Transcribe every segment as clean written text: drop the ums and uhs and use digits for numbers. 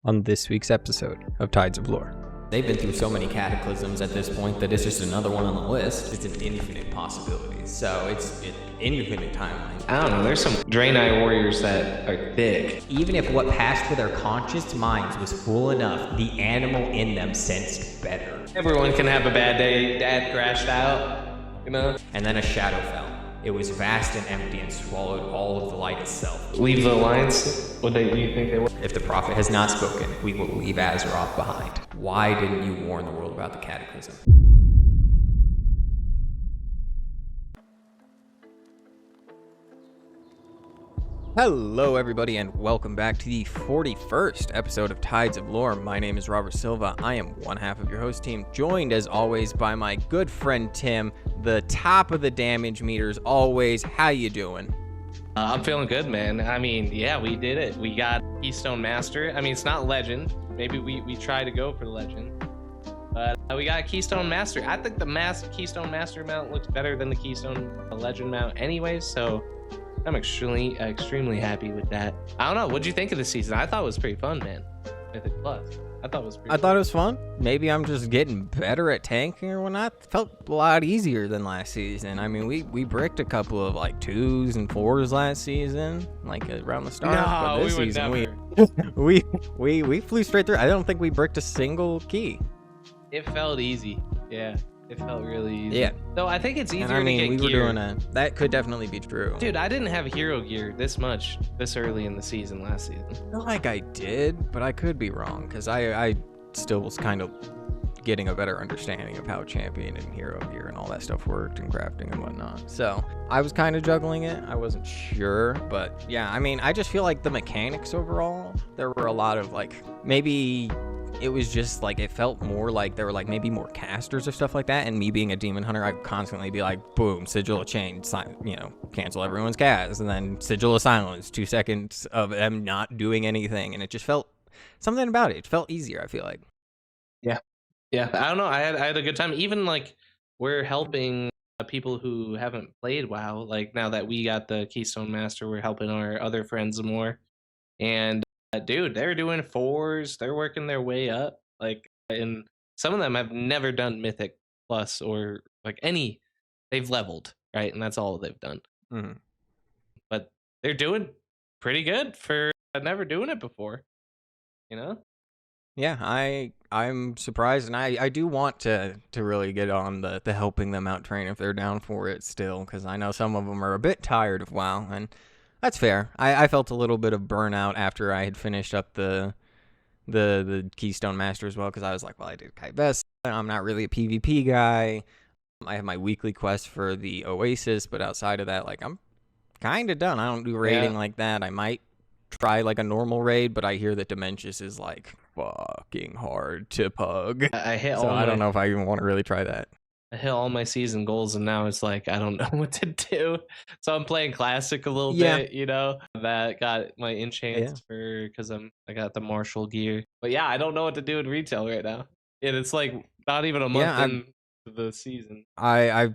on this week's episode of Tides of Lore. They've been through so many cataclysms at this point that it's just another one on the list. It's an infinite possibility, so it's an infinite timeline. I don't know, there's some Draenei warriors that are thick. Even if what passed through their conscious minds was full enough, the animal in them sensed better. Everyone can have a bad day, dad crashed out, you know? And then a shadow fell. It was vast and empty and swallowed all of the light itself. Leave the alliance? What do you think they were? If the prophet has not spoken, we will leave Azeroth behind. Why didn't you warn the world about the Cataclysm? Hello everybody and welcome back to the 41st episode of Tides of Lore. My name is Robert Silva. I am one half of your host team, joined as always by my good friend Tim, the top of the damage meters always. How you doing? I'm feeling good, man. I mean, yeah, we did it. We got Keystone Master. I mean, it's not Legend. Maybe we try to go for Legend. But we got Keystone Master. I think the Keystone Master mount looks better than the Keystone Legend mount anyway, so I'm extremely happy with that. I don't know. What'd you think of the season? I thought it was pretty fun, man. Mythic Plus. I thought it was fun. Maybe I'm just getting better at tanking or whatnot. It felt a lot easier than last season. I mean, we bricked a couple of like 2s and 4s last season, like around the start. No, but this we would season, never. we flew straight through. I don't think we bricked a single key. It felt easy. Yeah. It felt really easy. Yeah. Though I think it's easier and I mean, to get we gear. were doing that could definitely be true. Dude, I didn't have hero gear this early in the season last season. I feel like I did, but I could be wrong because I still was kind of getting a better understanding of how champion and hero gear and all that stuff worked and crafting and whatnot. So I was kind of juggling it. I wasn't sure, but yeah, I mean, I just feel like the mechanics overall, there were a lot of like, maybe it was just like, it felt more like there were like maybe more casters or stuff like that. And me being a demon hunter, I'd constantly be like, boom, sigil of change, cancel everyone's cast. And then sigil of silence, 2 seconds of them not doing anything. And it just felt something about it. It felt easier, I feel like. Yeah, I don't know. I had a good time. Even like we're helping people who haven't played WoW. Like now that we got the Keystone Master, we're helping our other friends more. And dude, they're doing 4s. They're working their way up. Like, and some of them have never done Mythic Plus or like any. They've leveled, right? And that's all they've done. Mm-hmm. But they're doing pretty good for never doing it before. You know? Yeah, I'm surprised, and I do want to really get on the helping them out train if they're down for it still, because I know some of them are a bit tired of WoW, and that's fair. I felt a little bit of burnout after I had finished up the Keystone Master as well, because I was like, well, I did Kai Best, I'm not really a PvP guy. I have my weekly quest for the Oasis, but outside of that, like, I'm kind of done. I don't do raiding like that. I might try like a normal raid, but I hear that Dementius is like fucking hard to pug. I don't know if I even want to really try that. I hit all my season goals and now it's like I don't know what to do. So I'm playing classic a little bit, you know. That got my enchants because I got the martial gear. But yeah, I don't know what to do in retail right now. And it's like not even a month into the season. I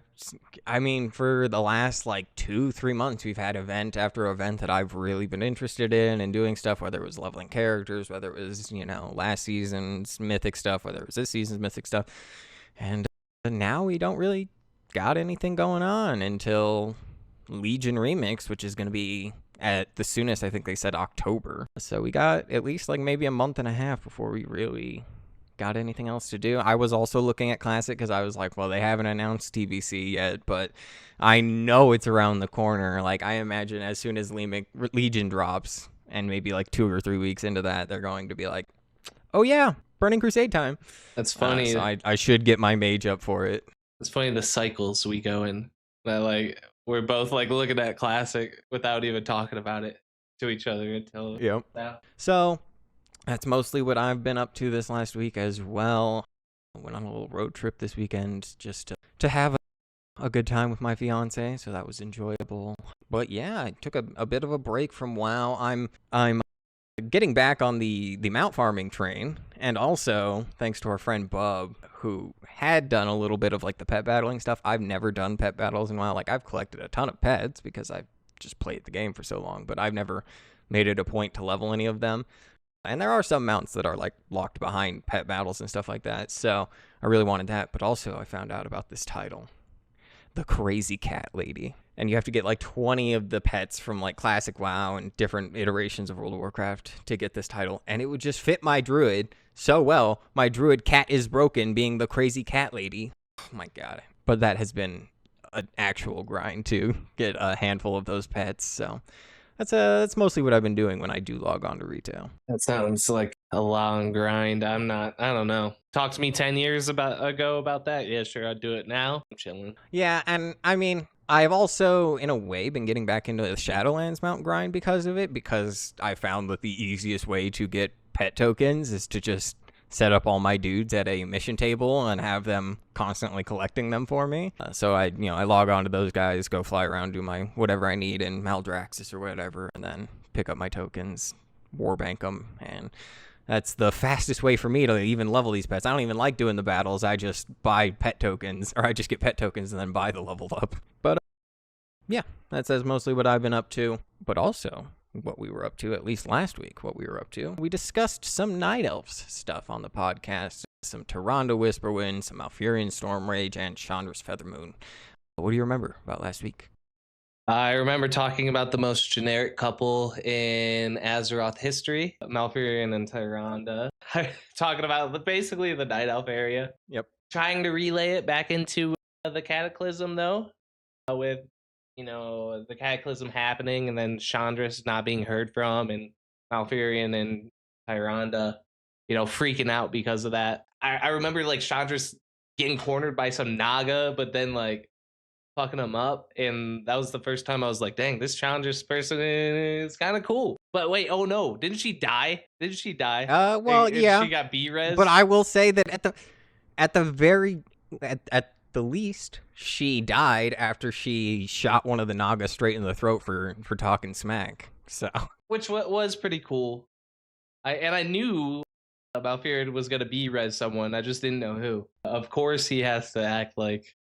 mean, for the last like 2-3 months, we've had event after event that I've really been interested in and doing stuff, whether it was leveling characters, whether it was, last season's mythic stuff, whether it was this season's mythic stuff. And now we don't really got anything going on until Legion Remix, which is going to be at the soonest, I think they said October. So we got at least like maybe a month and a half before we really got anything else to do. I was also looking at Classic because I was like, well, they haven't announced TBC yet, but I know it's around the corner. Like, I imagine as soon as Legion drops, and maybe like 2 or 3 weeks into that, they're going to be like, oh yeah, Burning Crusade time. That's funny. So I should get my mage up for it. It's funny the cycles we go in. That like we're both like looking at Classic without even talking about it to each other until now. So that's mostly what I've been up to this last week as well. I went on a little road trip this weekend just to have a good time with my fiance, so that was enjoyable. But yeah, I took a bit of a break from WoW. I'm getting back on the mount farming train, and also thanks to our friend Bub, who had done a little bit of like the pet battling stuff. I've never done pet battles in WoW. Like, I've collected a ton of pets because I've just played the game for so long, but I've never made it a point to level any of them. And there are some mounts that are like locked behind pet battles and stuff like that. So I really wanted that. But also I found out about this title, the Crazy Cat Lady. And you have to get like 20 of the pets from like classic WoW and different iterations of World of Warcraft to get this title. And it would just fit my druid so well. My druid cat is broken being the Crazy Cat Lady. Oh my god. But that has been an actual grind to get a handful of those pets. So that's mostly what I've been doing when I do log on to retail. That sounds like a long grind. I don't know. Talk to me 10 years ago about that. Yeah, sure, I'd do it now. I'm chilling. Yeah, and I mean, I've also, in a way, been getting back into the Shadowlands mount grind because of it, because I found that the easiest way to get pet tokens is to just set up all my dudes at a mission table and have them constantly collecting them for me. So I log on to those guys, go fly around, do my whatever I need in Maldraxxus or whatever, and then pick up my tokens, warbank them, and that's the fastest way for me to even level these pets. I don't even like doing the battles. I just buy pet tokens, or I just get pet tokens and then buy the level up. But yeah, that's mostly what I've been up to. But also, what we were up to, at least last week, what we were up to. We discussed some Night Elves stuff on the podcast. Some Tyrande Whisperwind, some Malfurion Stormrage, and Chandra's Feathermoon. What do you remember about last week? I remember talking about the most generic couple in Azeroth history, Malfurion and Tyrande. Talking about basically the Night Elf area. Yep. Trying to relay it back into the Cataclysm, though, with the Cataclysm happening and then Chandra's not being heard from, and Malfurion and Tyrande, freaking out because of that. I remember like Chandra's getting cornered by some Naga, but then like fucking him up, and that was the first time I was like, dang, this Chandra's person is kind of cool. But wait, oh no, didn't she die? Well, yeah. She got B-res. But I will say that at the least, she died after she shot one of the Naga straight in the throat for talking smack. So, which was pretty cool. I knew Malfurion was gonna B-res someone. I just didn't know who. Of course, he has to act like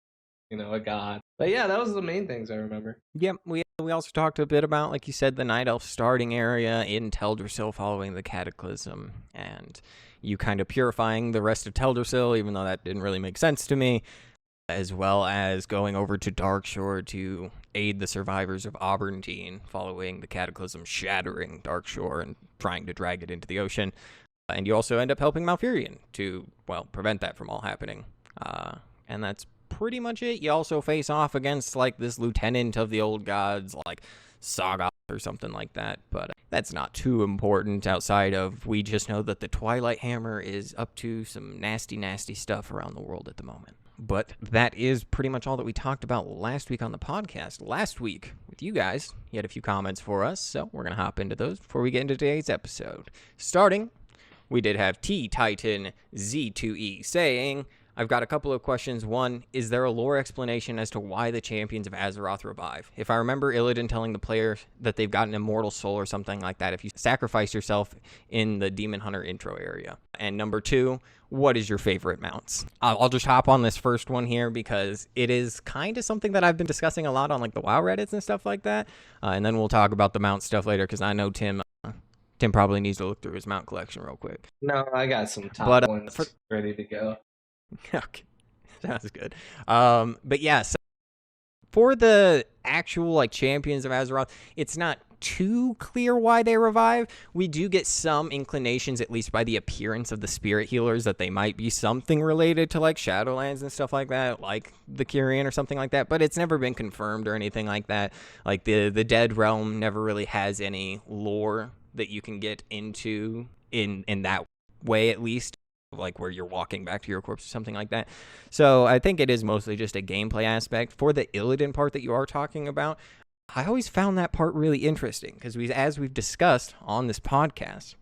a god. But yeah, that was the main things I remember. Yeah, we also talked a bit about, like you said, the Night Elf starting area in Teldrassil following the Cataclysm, and you kind of purifying the rest of Teldrassil, even though that didn't really make sense to me, as well as going over to Darkshore to aid the survivors of Auburntine following the Cataclysm shattering Darkshore and trying to drag it into the ocean. And you also end up helping Malfurion to, prevent that from all happening. And that's pretty much it. You also face off against like this lieutenant of the old gods, like Saga or something like that, but that's not too important outside of we just know that the Twilight Hammer is up to some nasty stuff around the world at the moment. But that is pretty much all that we talked about last week on the podcast. Last week with you guys, you had a few comments for us, so we're going to hop into those before we get into today's episode. Starting, we did have T-Titan Z2E saying, I've got a couple of questions. One, is there a lore explanation as to why the champions of Azeroth revive? If I remember Illidan telling the player that they've got an immortal soul or something like that if you sacrifice yourself in the Demon Hunter intro area. And number two, what is your favorite mounts? I'll just hop on this first one here because it is kind of something that I've been discussing a lot on like the WoW Reddits and stuff like that. And then we'll talk about the mount stuff later because I know Tim probably needs to look through his mount collection real quick. No, I got some top ones ready to go. Okay, sounds good. But yeah, so for the actual like champions of Azeroth, it's not too clear why they revive. We do get some inclinations, at least by the appearance of the spirit healers, that they might be something related to like Shadowlands and stuff like that, like the Kyrian or something like that. But it's never been confirmed or anything like that. Like the Dead Realm never really has any lore that you can get into in that way, at least. Like where you're walking back to your corpse or something like that. So I think it is mostly just a gameplay aspect. For the Illidan part that you are talking about, I always found that part really interesting because as we've discussed on this podcast,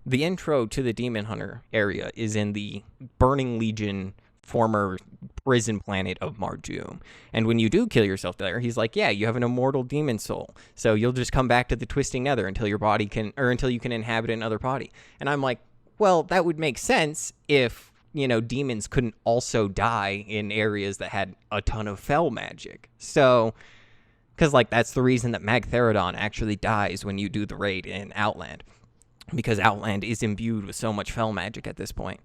the intro to the Demon Hunter area is in the Burning Legion former prison planet of Marjoom. And when you do kill yourself there, he's like, yeah, you have an immortal demon soul. So you'll just come back to the Twisting Nether until you can inhabit another body. And I'm like, well, that would make sense if, demons couldn't also die in areas that had a ton of fel magic. So, because, that's the reason that Magtheridon actually dies when you do the raid in Outland. because Outland is imbued with so much fell magic at this point.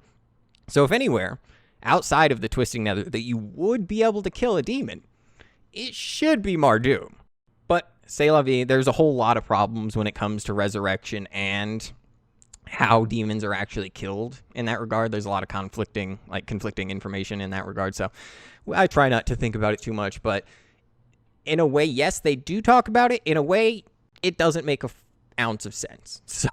So if anywhere outside of the Twisting Nether that you would be able to kill a demon, it should be Mardoom. But c'est la vie, there's a whole lot of problems when it comes to resurrection and how demons are actually killed in that regard. There's a lot of conflicting information in that regard. So I try not to think about it too much, but in a way, yes, they do talk about it. In a way, it doesn't make an ounce of sense. So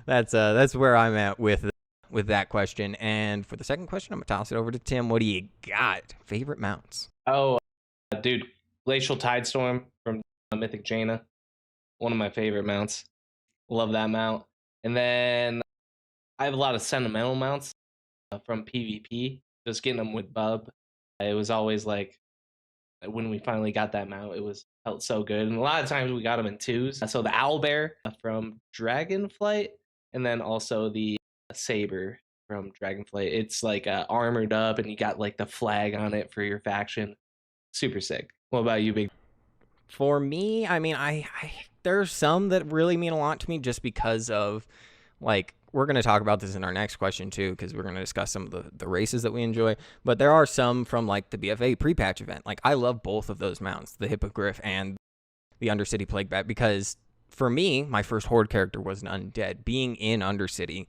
that's where I'm at with that question. And for the second question, I'm gonna toss it over to Tim. What do you got? Favorite mounts? Oh, dude, Glacial Tidestorm from Mythic Jaina, one of my favorite mounts. Love that mount. And then I have a lot of sentimental mounts from PvP. Just getting them with Bub, it was always like when we finally got that mount, felt so good. And a lot of times we got them in twos. So the Owlbear from Dragonflight, and then also the Saber from Dragonflight. It's like armored up, and you got like the flag on it for your faction. Super sick. What about you, Big? For me, I mean, I there's some that really mean a lot to me just because of, like, we're going to talk about this in our next question too, because we're going to discuss some of the races that we enjoy. But there are some from like the BFA pre-patch event. Like, I love both of those mounts, the Hippogriff and the Undercity Plague Bat, because for me, my first Horde character was an undead. Being in Undercity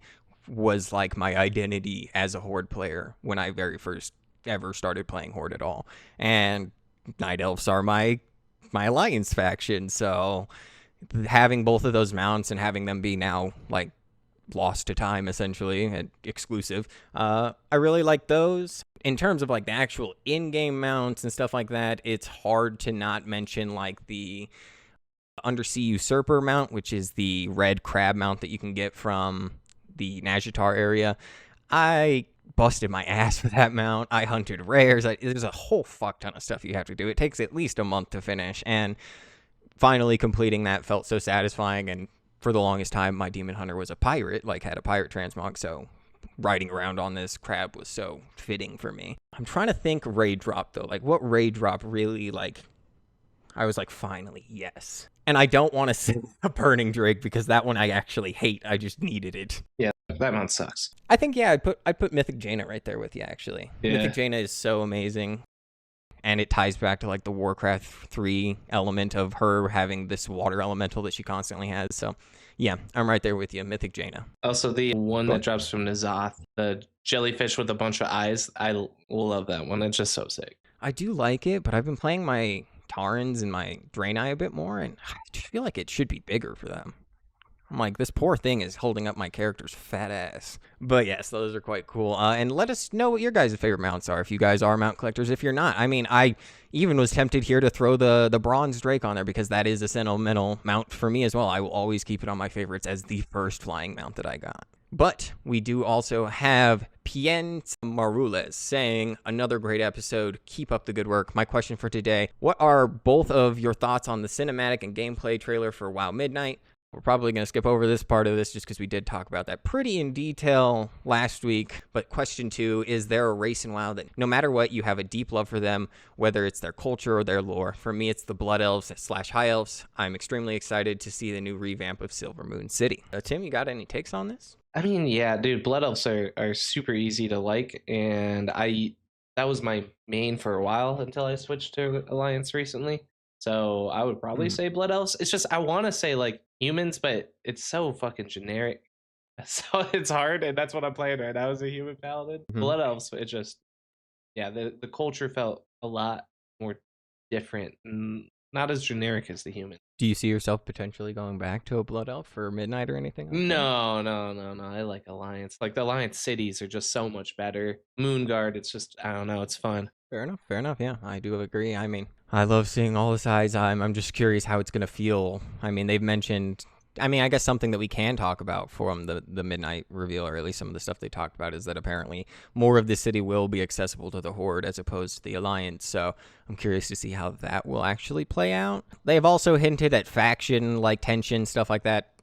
was like my identity as a Horde player when I very first ever started playing Horde at all. And Night Elves are my Alliance faction, so having both of those mounts and having them be now like lost to time essentially and exclusive, I really like those. In terms of like the actual in-game mounts and stuff like that, it's hard to not mention like the Undersea Usurper mount, which is the red crab mount that you can get from the Nazjatar area. I busted my ass for that mount. I hunted rares. There's a whole fuck ton of stuff you have to do. It takes at least a month to finish, and finally completing that felt so satisfying. And for the longest time, my demon hunter was a pirate, like had a pirate transmog, so riding around on this crab was so fitting for me. I'm trying to think raid drop though. Like, what raid drop really, like, I was like, finally, yes. And I don't want to say a Burning Drake because that one I actually hate. I just needed it. Yeah, that mount sucks. I think, yeah, I'd put Mythic Jaina right there with you, actually. Yeah. Mythic Jaina is so amazing. And it ties back to like the Warcraft 3 element of her having this water elemental that she constantly has. So yeah, I'm right there with you. Mythic Jaina. Also, the one that drops from N'Zoth, the jellyfish with a bunch of eyes. I love that one. It's just so sick. I do like it, but I've been playing my Tarans and my Draenei a bit more, and I just feel like it should be bigger for them. I'm like, this poor thing is holding up my character's fat ass. But yes, those are quite cool. And let us know what your guys' favorite mounts are, if you guys are mount collectors. If you're not, I mean, I even was tempted here to throw the Bronze Drake on there because that is a sentimental mount for me as well. I will always keep it on my favorites as the first flying mount that I got. But we do also have Pien Marules saying, another great episode. Keep up the good work. My question for today, what are both of your thoughts on the cinematic and gameplay trailer for WoW Midnight? We're probably going to skip over this part of this just because we did talk about that pretty in detail last week. But question 2, is there a race in WoW that no matter what, you have a deep love for them, whether it's their culture or their lore? For me, it's the Blood Elves / High Elves. I'm extremely excited to see the new revamp of Silver Moon City. Tim, you got any takes on this? I mean, yeah, dude, Blood Elves are super easy to like, and that was my main for a while until I switched to Alliance recently. So I would probably say Blood Elves. It's just I want to say like humans, but it's so fucking generic, so it's hard, and that's what I'm playing right now as a human paladin. Blood Elves, it just, yeah, the culture felt a lot more different, not as generic as the human. Do you see yourself potentially going back to a Blood Elf for Midnight or anything like No. I like Alliance. Like, the Alliance cities are just so much better. Moonguard, it's just, I don't know, it's fun. Fair enough. Yeah, I do agree. I mean, I love seeing all the sides. I'm just curious how it's going to feel. I mean, they've mentioned, I mean, I guess something that we can talk about from the Midnight reveal, or at least some of the stuff they talked about, is that apparently more of the city will be accessible to the Horde as opposed to the Alliance. So I'm curious to see how that will actually play out. They've also hinted at faction, like tension, stuff like that.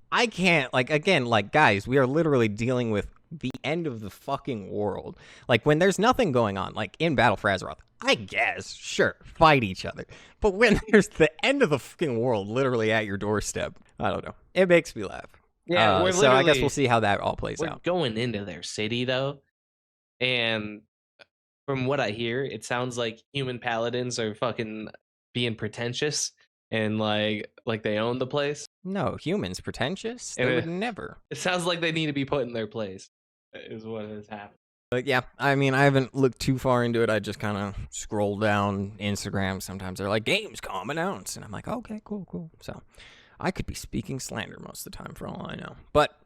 I can't, like, again, like, guys, we are literally dealing with the end of the fucking world. Like, when there's nothing going on, like in Battle for Azeroth, I guess, sure, fight each other. But when there's the end of the fucking world literally at your doorstep, I don't know. It makes me laugh. Yeah, we're so I guess literally we'll see how that all plays we're out. going into their city though, and from what I hear, it sounds like human paladins are fucking being pretentious and like they own the place. No, humans pretentious? And They would never. it sounds like they need to be put in their place. Is what has happened. But yeah, I mean, I haven't looked too far into it. I just kind of scroll down Instagram. Sometimes they're like, games come announced. And I'm like, okay, cool. So I could be speaking slander most of the time for all I know. But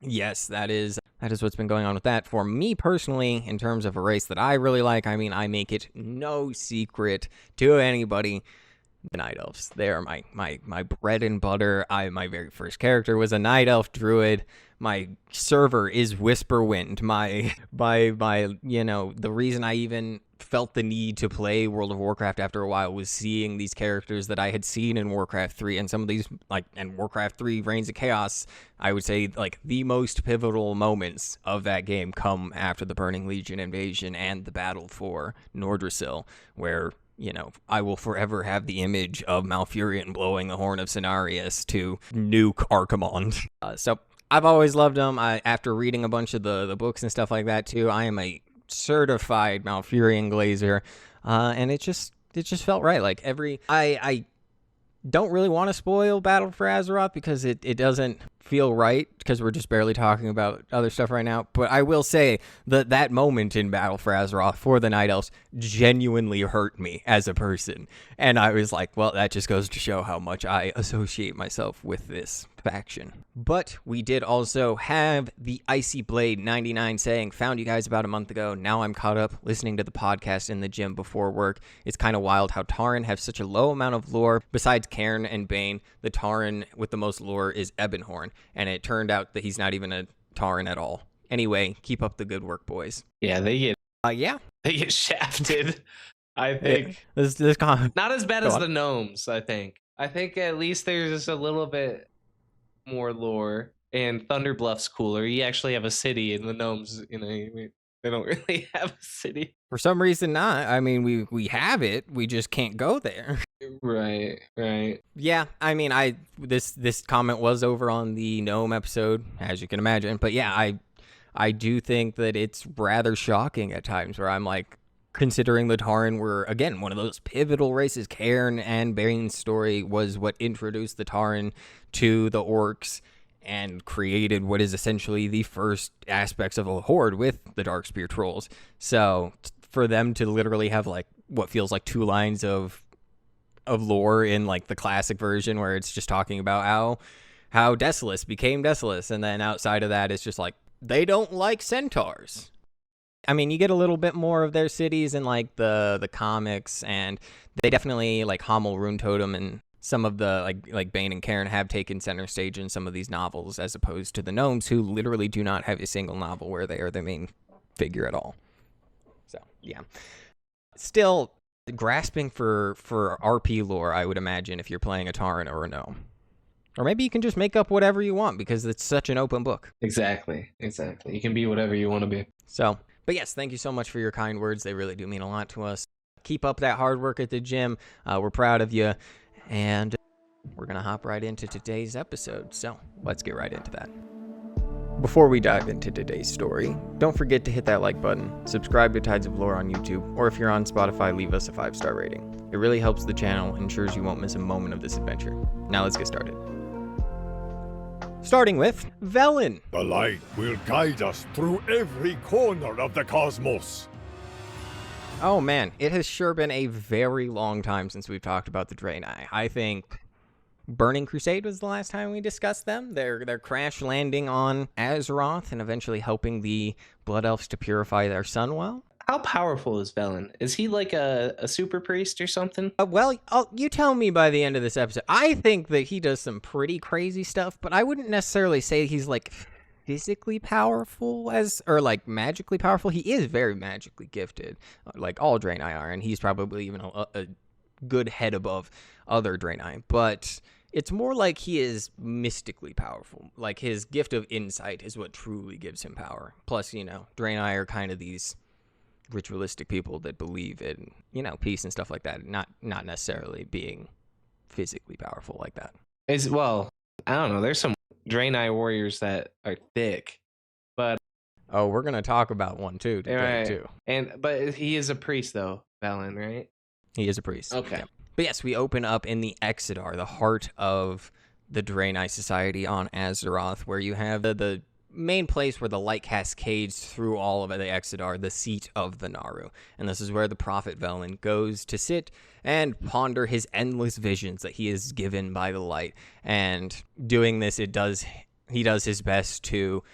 yes, that is what's been going on with that. For me personally, in terms of a race that I really like, I mean, I make it no secret to anybody. The Night Elves. They are my bread and butter. My very first character was a Night Elf Druid. My server is Whisperwind. My the reason I even felt the need to play World of Warcraft after a while was seeing these characters that I had seen in Warcraft 3, and some of these, and Warcraft 3 Reigns of Chaos, I would say, the most pivotal moments of that game come after the Burning Legion invasion and the battle for Nordrassil, where I will forever have the image of Malfurion blowing the horn of Cenarius to nuke Archimonde. So I've always loved them. After reading a bunch of the books and stuff like that too, I am a certified Malfurion glazer, and it just felt right. Like I don't really want to spoil Battle for Azeroth because it doesn't feel right, because we're just barely talking about other stuff right now. But I will say that moment in Battle for Azeroth for the Night Elves genuinely hurt me as a person. And I was like, well, that just goes to show how much I associate myself with this faction. But we did also have the Icy Blade 99 saying, found you guys about a month ago. Now I'm caught up listening to the podcast in the gym before work. It's kind of wild how Tauren have such a low amount of lore. Besides Cairn and Bane, the Tauren with the most lore is Ebonhorn. And it turned out that he's not even a Tauren at all. Anyway, keep up the good work, boys. Yeah, they get shafted. I think this not as bad as the gnomes. I think at least there's a little bit more lore, and Thunderbluff's cooler. You actually have a city, and the gnomes, they don't really have a city. For some reason, not. I mean, we have it. We just can't go there. Right. Yeah, I mean, this comment was over on the gnome episode, as you can imagine. But yeah, I do think that it's rather shocking at times where I'm like, considering the Tauren were, again, one of those pivotal races. Cairn and Bane's story was what introduced the Tauren to the orcs and created what is essentially the first aspects of a horde with the Darkspear trolls. So for them to literally have what feels like 2 lines of lore in the classic version where it's just talking about how Desolace became Desolace, and then outside of that it's just they don't like centaurs. I mean, you get a little bit more of their cities in the comics, and they definitely Hamel, Rune Totem, and some of the like Bane and Cairn have taken center stage in some of these novels, as opposed to the gnomes, who literally do not have a single novel where they are the main figure at all. So yeah, still grasping for RP lore, I would imagine, if you're playing a Tauren or a gnome. Or maybe you can just make up whatever you want because it's such an open book. Exactly. You can be whatever you want to be. So, but yes, thank you so much for your kind words. They really do mean a lot to us. Keep up that hard work at the gym. We're proud of you. And we're going to hop right into today's episode. So let's get right into that. Before we dive into today's story, don't forget to hit that like button, subscribe to Tides of Lore on YouTube, or if you're on Spotify, leave us a 5-star rating. It really helps the channel and ensures you won't miss a moment of this adventure. Now let's get started. Starting with Velen. The light will guide us through every corner of the cosmos. Oh man, it has sure been a very long time since we've talked about the Draenei. I think Burning Crusade was the last time we discussed them. They're crash landing on Azeroth and eventually helping the Blood Elves to purify their sun well. How powerful is Velen? Is he like a super priest or something? Well, you tell me by the end of this episode. I think that he does some pretty crazy stuff, but I wouldn't necessarily say he's physically powerful or magically powerful. He is very magically gifted, like all Draenei are, and he's probably even a good head above other Draenei, but it's more like he is mystically powerful. Like his gift of insight is what truly gives him power. Plus, Draenei are kind of these ritualistic people that believe in, peace and stuff like that, not necessarily being physically powerful like that. Well, I don't know. There's some Draenei warriors that are thick. But Oh, we're gonna talk about one too today too. but he is a priest though, Velen, right? He is a priest. Okay. Yeah. But yes, we open up in the Exodar, the heart of the Draenei society on Azeroth, where you have the main place where the light cascades through all of the Exodar, the seat of the Naru. And this is where the prophet Velen goes to sit and ponder his endless visions that he is given by the light. And doing this, he does his best to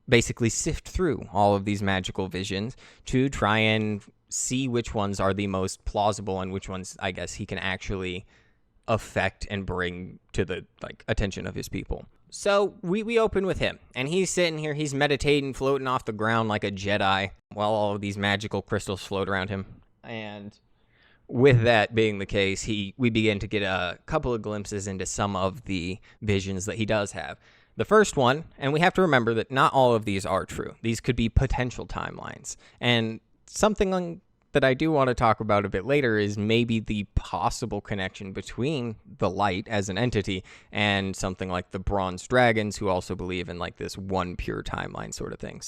basically sift through all of these magical visions to try and see which ones are the most plausible and which ones, I guess, he can actually affect and bring to the attention of his people. So we open with him, and he's sitting here, he's meditating, floating off the ground like a Jedi, while all of these magical crystals float around him. And with that being the case, we begin to get a couple of glimpses into some of the visions that he does have. The first one, and we have to remember that not all of these are true. These could be potential timelines. And something that I do want to talk about a bit later is maybe the possible connection between the light as an entity and something like the bronze dragons, who also believe in this one pure timeline sort of thing.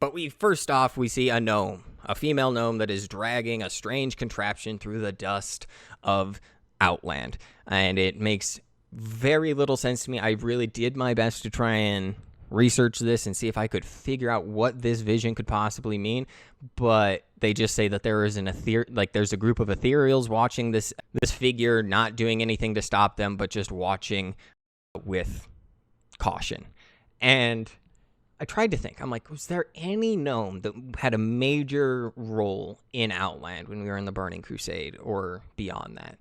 But first off, we see a gnome, a female gnome that is dragging a strange contraption through the dust of Outland. And it makes very little sense to me. I really did my best to try and research this and see if I could figure out what this vision could possibly mean, but they just say that there is there's a group of ethereals watching this figure, not doing anything to stop them, but just watching with caution. And I tried to think, I'm like, was there any gnome that had a major role in Outland when we were in the Burning Crusade or beyond that?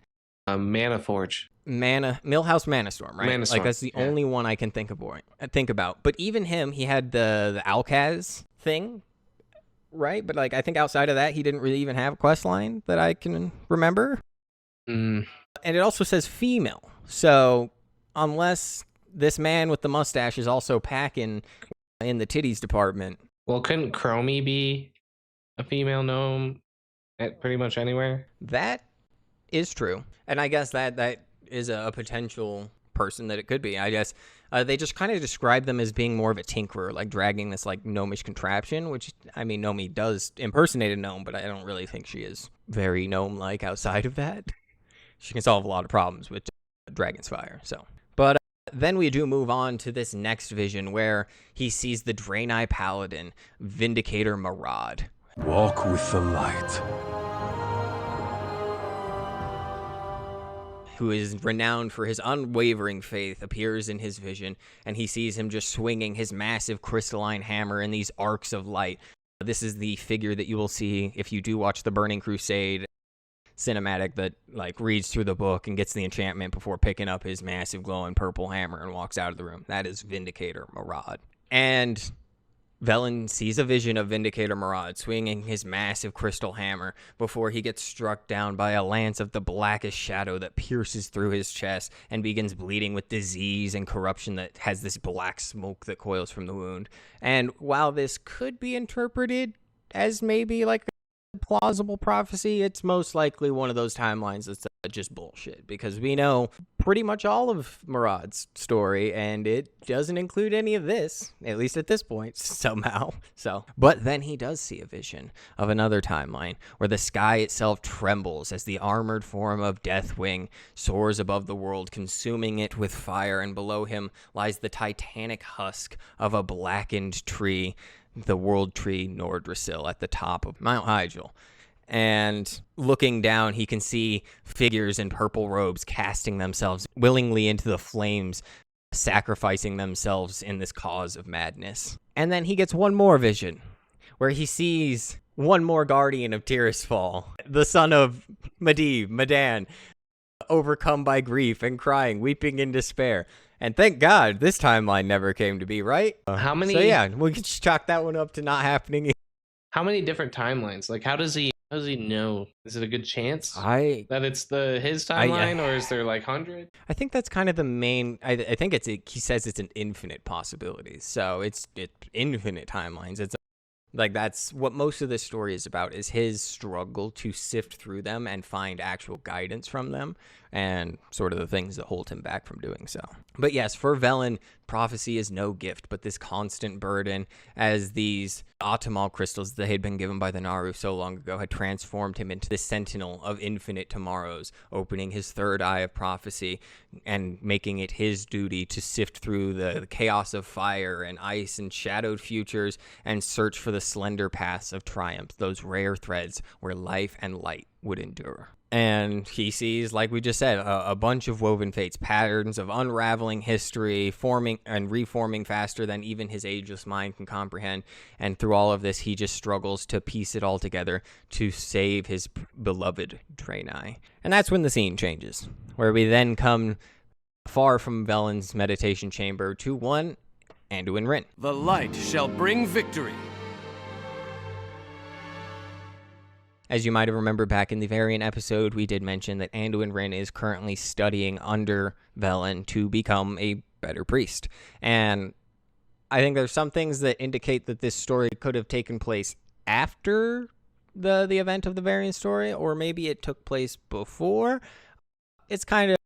Mana Forge. Millhouse Manastorm, right? Manastorm, That's the only one I can think about. But even him, he had the Alcaz thing, right? But I think outside of that, he didn't really even have a quest line that I can remember. And it also says female. So unless this man with the mustache is also packing in the titties department. Well, couldn't Chromie be a female gnome at pretty much anywhere? That is true. And I guess that is a potential person that it could be. I guess they just kind of describe them as being more of a tinkerer, dragging this gnomish contraption, which, I mean, Nomi does impersonate a gnome, but I don't really think she is very gnome-like outside of that. She can solve a lot of problems with Dragon's Fire. But then we do move on to this next vision where he sees the Draenei Paladin, Vindicator Maraad. Walk with the light. Who is renowned for his unwavering faith, appears in his vision, and he sees him just swinging his massive crystalline hammer in these arcs of light. This is the figure that you will see if you do watch the Burning Crusade cinematic that reads through the book and gets the enchantment before picking up his massive glowing purple hammer and walks out of the room. That is Vindicator Maraad. And Velen sees a vision of Vindicator Maraad swinging his massive crystal hammer before he gets struck down by a lance of the blackest shadow that pierces through his chest and begins bleeding with disease and corruption that has this black smoke that coils from the wound. And while this could be interpreted as maybe a plausible prophecy, it's most likely one of those timelines that's just bullshit, because we know pretty much all of Maraad's story, and it doesn't include any of this, at least at this point, somehow. But then he does see a vision of another timeline where the sky itself trembles as the armored form of Deathwing soars above the world, consuming it with fire, and below him lies the titanic husk of a blackened tree, the world tree Nordrassil, at the top of Mount Hyjal. And looking down, he can see figures in purple robes casting themselves willingly into the flames, sacrificing themselves in this cause of madness. And then he gets one more vision, where he sees one more guardian of Tirisfal, the son of Madan, overcome by grief and crying, weeping in despair. And thank God this timeline never came to be, right? How many? So yeah, we can just chalk that one up to not happening. How many different timelines? How does he know? Is it a good chance that it's his timeline, or is there 100? I think that's kind of the main. I think he says it's an infinite possibility, so it's infinite timelines. It's that's what most of this story is about, is his struggle to sift through them and find actual guidance from them. and sort of the things that hold him back from doing so. But yes, for Velen, prophecy is no gift, but this constant burden, as these Atamal crystals that had been given by the Naru so long ago had transformed him into the sentinel of infinite tomorrows, opening his third eye of prophecy and making it his duty to sift through the chaos of fire and ice and shadowed futures and search for the slender paths of triumph, those rare threads where life and light would endure. And he sees, like we just said, a bunch of woven fates, patterns of unraveling history, forming and reforming faster than even his ageless mind can comprehend. And through all of this, he just struggles to piece it all together to save his beloved Draenei. And that's when the scene changes, where we then come far from Velen's meditation chamber to one Anduin Wrynn. The light shall bring victory. As you might have remembered back in the Varian episode, we did mention that Anduin Wrynn is currently studying under Velen to become a better priest. And I think there's some things that indicate that this story could have taken place after the event of the Varian story, or maybe it took place before. It's kind of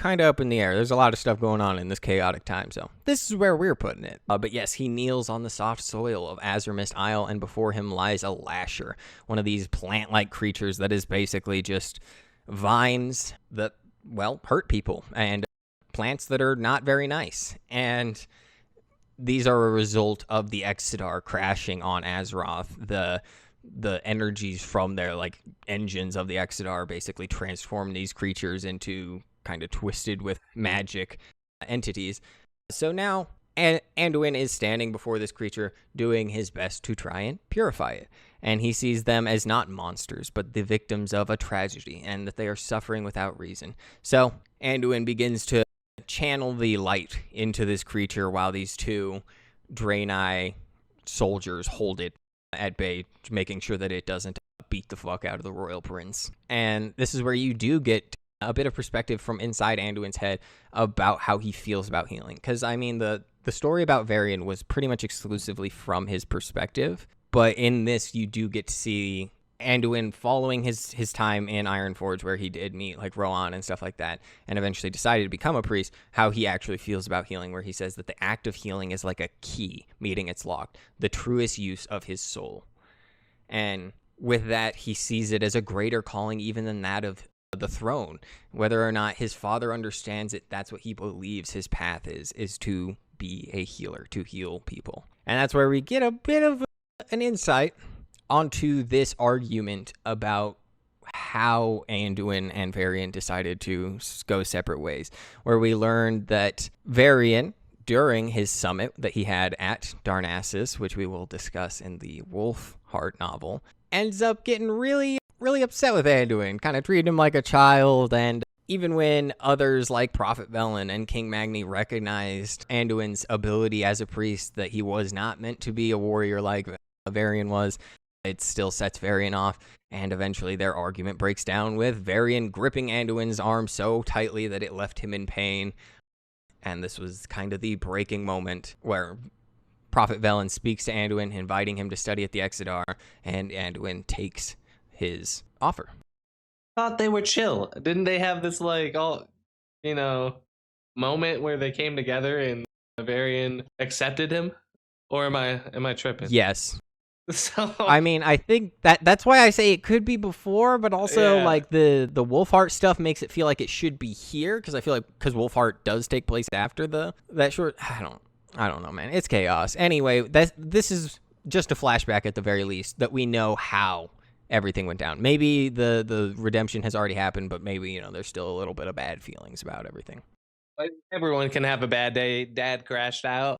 up in the air. There's a lot of stuff going on in this chaotic time, so this is where we're putting it. But yes, he kneels on the soft soil of Azurmist Isle, and before him lies a lasher, one of these plant-like creatures that is basically just vines that, well, hurt people, and plants that are not very nice. And these are a result of the Exodar crashing on Azeroth. The energies from their, like, engines of the Exodar basically transform these creatures into kind of twisted with magic entities. So now Anduin is standing before this creature, doing his best to try and purify it. And he sees them as not monsters, but the victims of a tragedy, and that they are suffering without reason. So Anduin begins to channel the light into this creature while these two Draenei soldiers hold it at bay, making sure that it doesn't beat the fuck out of the royal prince. And this is where you do get a bit of perspective from inside Anduin's head about how he feels about healing. Because, I mean, the story about Varian was pretty much exclusively from his perspective. But in this, you do get to see Anduin following his time in Ironforge, where he did meet, like, Rohan and stuff like that, and eventually decided to become a priest, how he actually feels about healing, where he says that the act of healing is like a key meeting its lock, the truest use of his soul. And with that, he sees it as a greater calling even than that of the throne. Whether or not his father understands it, that's what he believes his path is to be a healer, to heal people. And that's where we get a bit of an insight onto this argument about how Anduin and Varian decided to go separate ways, where we learned that Varian, during his summit that he had at Darnassus, which we will discuss in the Wolfheart novel, ends up getting really upset with Anduin, kind of treating him like a child. And even when others like Prophet Velen and King Magni recognized Anduin's ability as a priest, that he was not meant to be a warrior like Varian was, it still sets Varian off. And eventually their argument breaks down with Varian gripping Anduin's arm so tightly that it left him in pain. And this was kind of the breaking moment where Prophet Velen speaks to Anduin, inviting him to study at the Exodar, and Anduin takes his offer. Thought they were chill. Didn't they have this, like, all, moment where they came together and Varian accepted him? Or am I tripping? Yes. So I mean, I think that's why I say it could be before, but also like the Wolfheart stuff makes it feel like it should be here, because I feel like because Wolfheart does take place after that short. I don't know, man. It's chaos. Anyway, this is just a flashback at the very least, that we know how everything went down. Maybe the redemption has already happened, but maybe, there's still a little bit of bad feelings about everything. Everyone can have a bad day. Dad crashed out.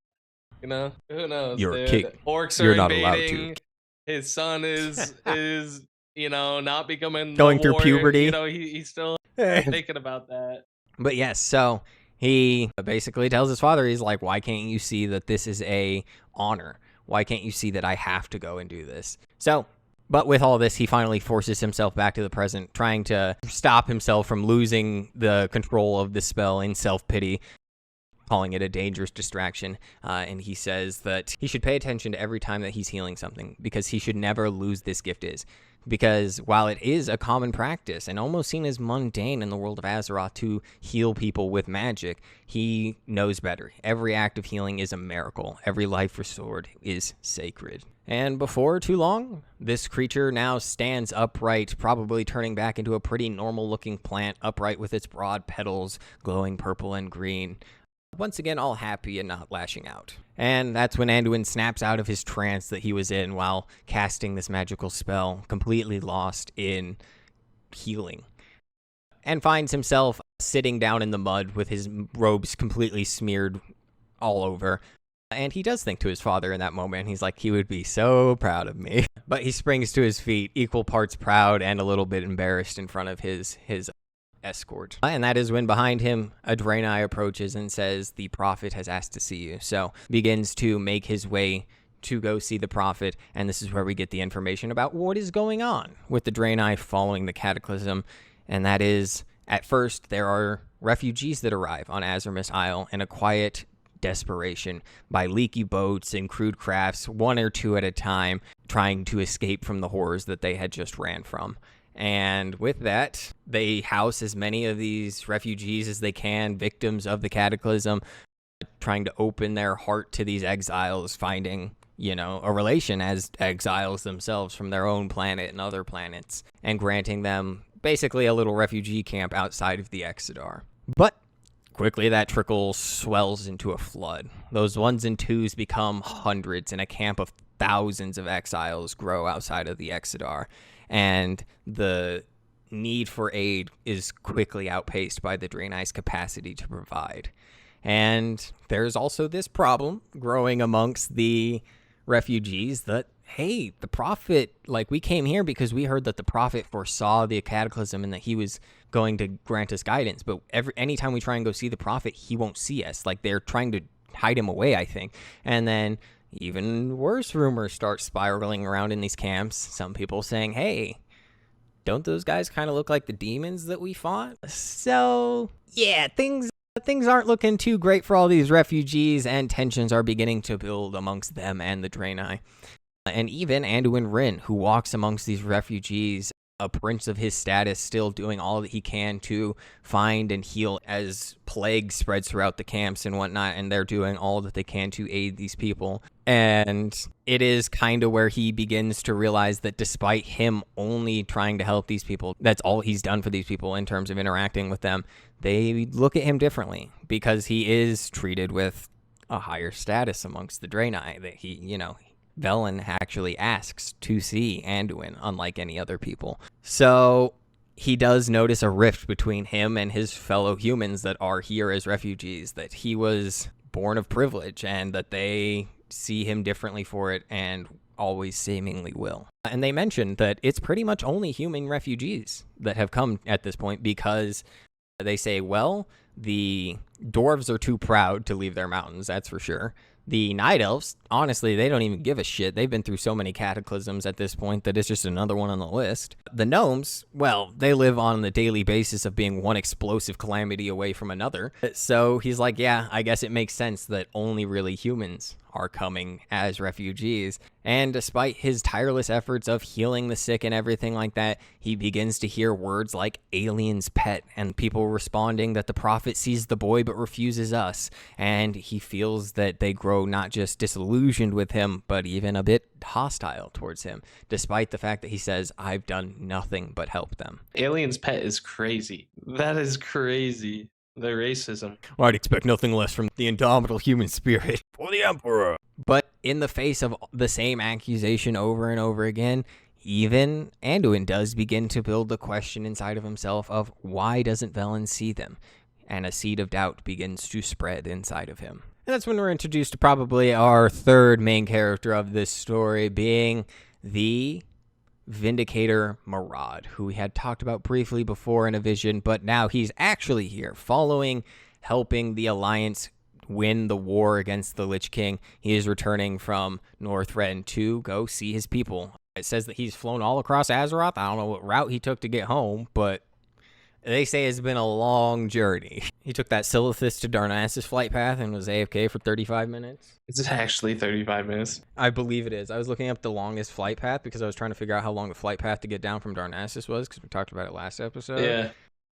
Who knows? You're dude? a king. Orcs are You're not invading. allowed to. His son is not becoming going a through warrior. puberty. He's still thinking about that. But yes, so he basically tells his father, he's like, why can't you see that this is a honor? Why can't you see that I have to go and do this? So, but with all this, he finally forces himself back to the present, trying to stop himself from losing the control of this spell in self-pity. calling it a dangerous distraction. And he says that he should pay attention to every time that he's healing something, because he should never lose this gift is. Because while it is a common practice and almost seen as mundane in the world of Azeroth to heal people with magic, he knows better. Every act of healing is a miracle. Every life restored is sacred. And before too long, this creature now stands upright, probably turning back into a pretty normal-looking plant, upright with its broad petals glowing purple and green. Once again, all happy and not lashing out. And that's when Anduin snaps out of his trance that he was in while casting this magical spell, completely lost in healing, and finds himself sitting down in the mud with his robes completely smeared all over. And he does think to his father in that moment. He's like, he would be so proud of me. But he springs to his feet, equal parts proud and a little bit embarrassed in front of his escort. And that is when behind him, a Draenei approaches and says, the prophet has asked to see you. So begins to make his way to go see the prophet. And this is where we get the information about what is going on with the Draenei following the Cataclysm. And that is, at first, there are refugees that arrive on Azermus Isle in a quiet desperation by leaky boats and crude crafts, one or two at a time, trying to escape from the horrors that they had just ran from. And with that, they house as many of these refugees as they can, victims of the Cataclysm, trying to open their heart to these exiles, finding, a relation as exiles themselves from their own planet and other planets, and granting them basically a little refugee camp outside of the Exodar. But quickly, that trickle swells into a flood. Those ones and twos become hundreds, and a camp of thousands of exiles grow outside of the Exodar. And the need for aid is quickly outpaced by the Draenei's capacity to provide. And there's also this problem growing amongst the refugees that, hey, the prophet, we came here because we heard that the prophet foresaw the Cataclysm and that he was going to grant us guidance. But anytime we try and go see the prophet, he won't see us. They're trying to hide him away, I think. And then even worse rumors start spiraling around in these camps. Some people saying, hey, don't those guys kind of look like the demons that we fought? So, yeah, things aren't looking too great for all these refugees, and tensions are beginning to build amongst them and the Draenei. And even Anduin Wrynn, who walks amongst these refugees, a prince of his status, still doing all that he can to find and heal as plague spreads throughout the camps and whatnot, and they're doing all that they can to aid these people. And it is kind of where he begins to realize that despite him only trying to help these people, that's all he's done for these people in terms of interacting with them, they look at him differently because he is treated with a higher status amongst the Draenei. That he, Velen actually asks to see Anduin, unlike any other people. So he does notice a rift between him and his fellow humans that are here as refugees, that he was born of privilege and that they see him differently for it and always seemingly will. And they mentioned that it's pretty much only human refugees that have come at this point because they say, well, the dwarves are too proud to leave their mountains, that's for sure. The Night Elves, honestly, they don't even give a shit. They've been through so many cataclysms at this point that it's just another one on the list. The Gnomes, well, they live on the daily basis of being one explosive calamity away from another. So he's like, yeah, I guess it makes sense that only really humans are coming as refugees. And despite his tireless efforts of healing the sick and everything like that, he begins to hear words like alien's pet and people responding that the prophet sees the boy but refuses us. And he feels that they grow not just disillusioned with him, but even a bit hostile towards him, despite the fact that he says, I've done nothing but help them. Alien's pet is crazy. That is crazy. The racism. Well, I'd expect nothing less from the indomitable human spirit. For the Emperor. But in the face of the same accusation over and over again, even Anduin does begin to build the question inside of himself of why doesn't Velen see them? And a seed of doubt begins to spread inside of him. And that's when we're introduced to probably our third main character of this story, being the Vindicator Maraad, who we had talked about briefly before in a vision, but now he's actually here, helping the Alliance win the war against the Lich King. He is returning from Northrend to go see his people. It says that he's flown all across Azeroth. I don't know what route he took to get home, but they say it's been a long journey. He took that Silithus to Darnassus flight path and was AFK for 35 minutes. Is it actually 35 minutes? I believe it is. I was looking up the longest flight path because I was trying to figure out how long the flight path to get down from Darnassus was, because we talked about it last episode. Yeah.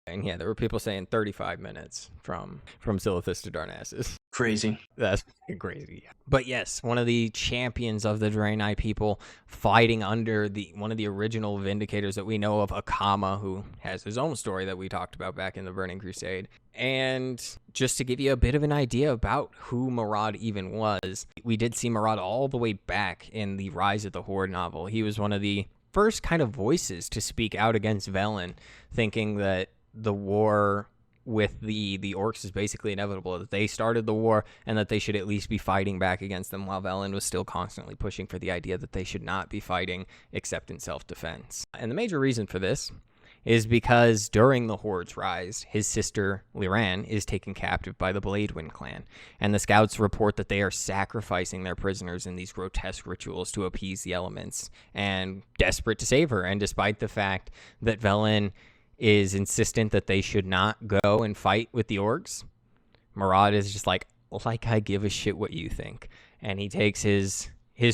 And yeah, there were people saying 35 minutes from Silithus to Darnassus. Crazy. That's crazy. But yes, one of the champions of the Draenei people fighting under one of the original Vindicators that we know of, Akama, who has his own story that we talked about back in the Burning Crusade. And just to give you a bit of an idea about who Maraad even was, we did see Maraad all the way back in the Rise of the Horde novel. He was one of the first kind of voices to speak out against Velen, thinking that the war with the orcs is basically inevitable, that they started the war and that they should at least be fighting back against them, while Velen was still constantly pushing for the idea that they should not be fighting except in self-defense. And the major reason for this is because during the Horde's rise, his sister Liran is taken captive by the Bladewind clan, and the scouts report that they are sacrificing their prisoners in these grotesque rituals to appease the elements, and desperate to save her. And despite the fact that Velen is insistent that they should not go and fight with the orcs, Maraad is just like I give a shit what you think. And he takes his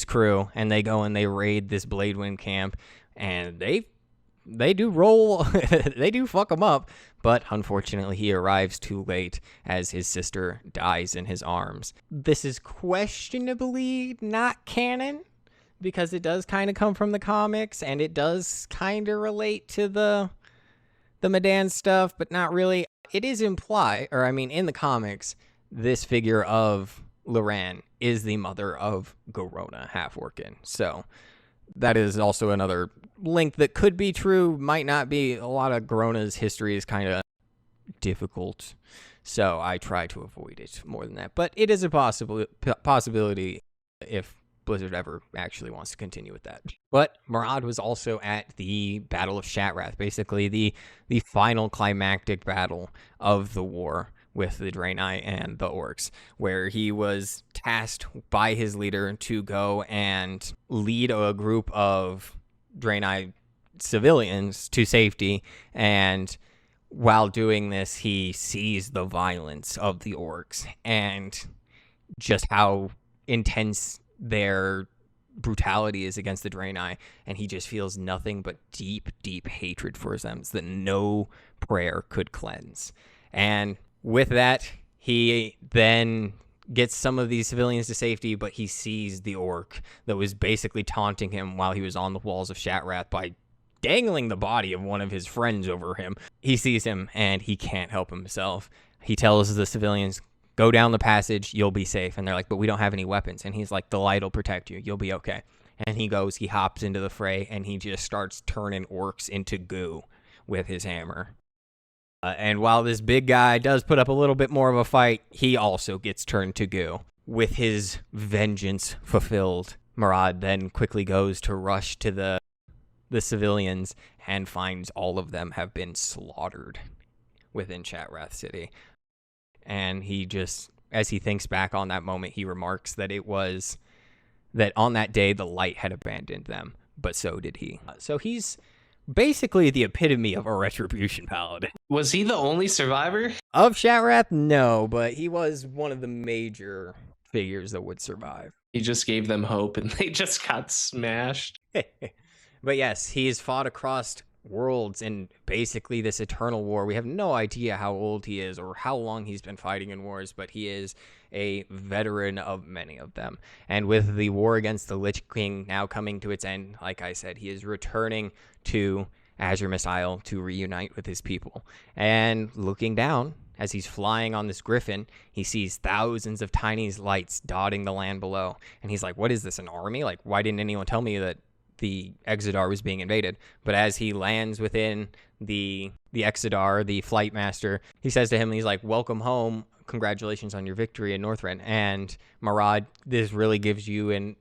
crew and they go and they raid this Bladewind camp, and they do roll, they do fuck him up, but unfortunately he arrives too late as his sister dies in his arms. This is questionably not canon, because it does kind of come from the comics, and it does kind of relate to the Medan stuff, but not really. It is implied, or I mean, in the comics, this figure of Liran is the mother of Garona, half-orcan. So that is also another link that could be true, might not be. A lot of Garona's history is kind of difficult, so I try to avoid it more than that. But it is a possibility if Blizzard ever actually wants to continue with that. But Maraad was also at the Battle of Shatrath, basically the final climactic battle of the war with the Draenei and the orcs, where he was tasked by his leader to go and lead a group of Draenei civilians to safety. And while doing this, he sees the violence of the orcs and just how intense their brutality is against the Draenei, and he just feels nothing but deep, deep hatred for them that no prayer could cleanse. And with that, he then gets some of these civilians to safety, but he sees the orc that was basically taunting him while he was on the walls of Shatrath by dangling the body of one of his friends over him. He sees him, and he can't help himself. He tells the civilians, go down the passage, you'll be safe. And they're like, but we don't have any weapons. And he's like, the light will protect you. You'll be okay. And he hops into the fray, and he just starts turning orcs into goo with his hammer. And while this big guy does put up a little bit more of a fight, he also gets turned to goo. With his vengeance fulfilled, Maraad then quickly goes to rush to the civilians and finds all of them have been slaughtered within Shatrath City. And he just, as he thinks back on that moment, he remarks that it was that on that day the light had abandoned them, but so did he. So he's basically the epitome of a retribution paladin. Was he the only survivor? Of Shatrath? No, but he was one of the major figures that would survive. He just gave them hope and they just got smashed. But yes, he has fought across worlds in basically this eternal war. We have no idea how old he is or how long he's been fighting in wars, but he is a veteran of many of them. And with the war against the Lich King now coming to its end, like I said, he is returning to Azure Isle to reunite with his people. And looking down, as he's flying on this griffin, he sees thousands of tiny lights dotting the land below. And he's like, what is this, an army? Like, why didn't anyone tell me that the Exodar was being invaded? But as he lands within the Exodar, the flight master, he says to him, he's like, welcome home, congratulations on your victory in Northrend. And Maraad, this really gives you an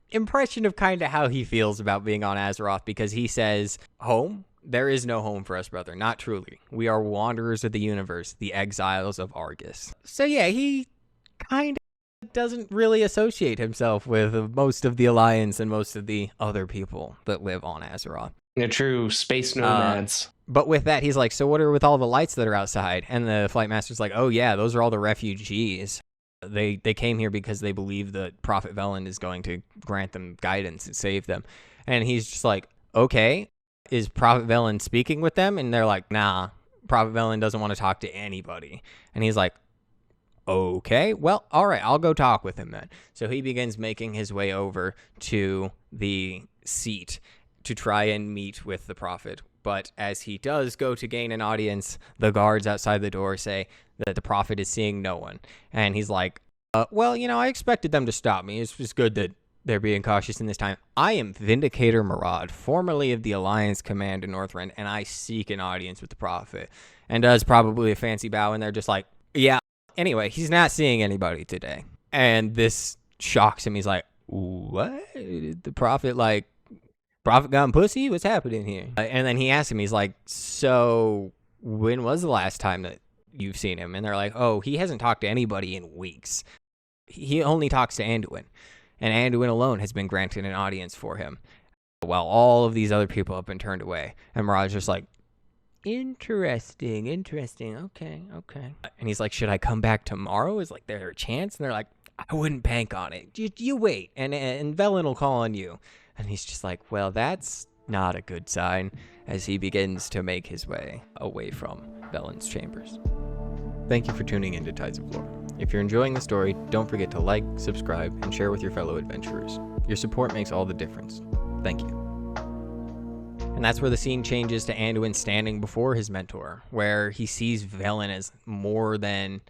impression of kind of how he feels about being on Azeroth, because he says, home? There is no home for us, brother, not truly. We are wanderers of the universe, the exiles of Argus. So yeah, he kind of doesn't really associate himself with most of the Alliance and most of the other people that live on Azeroth. A true space nomads. But with that, he's like, so what are with all the lights that are outside? And the flight master's like, oh yeah, those are all the refugees. They came here because they believe that Prophet Velen is going to grant them guidance and save them. And he's just like, okay, is Prophet Velen speaking with them? And they're like, nah, Prophet Velen doesn't want to talk to anybody. And he's like, okay, well, all right, I'll go talk with him then. So he begins making his way over to the seat to try and meet with the prophet. But as he does go to gain an audience, the guards outside the door say that the prophet is seeing no one. And he's like, well, I expected them to stop me. It's just good that they're being cautious in this time. I am Vindicator Maraad, formerly of the Alliance Command in Northrend, and I seek an audience with the prophet. And does probably a fancy bow, and they're just like, yeah. Anyway, he's not seeing anybody today. And this shocks him. He's like, what? The prophet, prophet gone pussy? What's happening here? And then he asks him, he's like, so when was the last time that you've seen him? And they're like, oh, he hasn't talked to anybody in weeks. He only talks to Anduin. And Anduin alone has been granted an audience for him, while all of these other people have been turned away. And Maraad's just like, interesting, okay. And he's like, should I come back tomorrow? Is there a chance? And they're like, I wouldn't bank on it. You wait, and Velen will call on you. And he's just like, well, that's not a good sign, as he begins to make his way away from Velen's chambers. Thank you for tuning in to Tides of Lore. If you're enjoying the story, don't forget to like, subscribe, and share with your fellow adventurers. Your support makes all the difference. Thank you. And that's where the scene changes to Anduin standing before his mentor, where he sees Velen as more than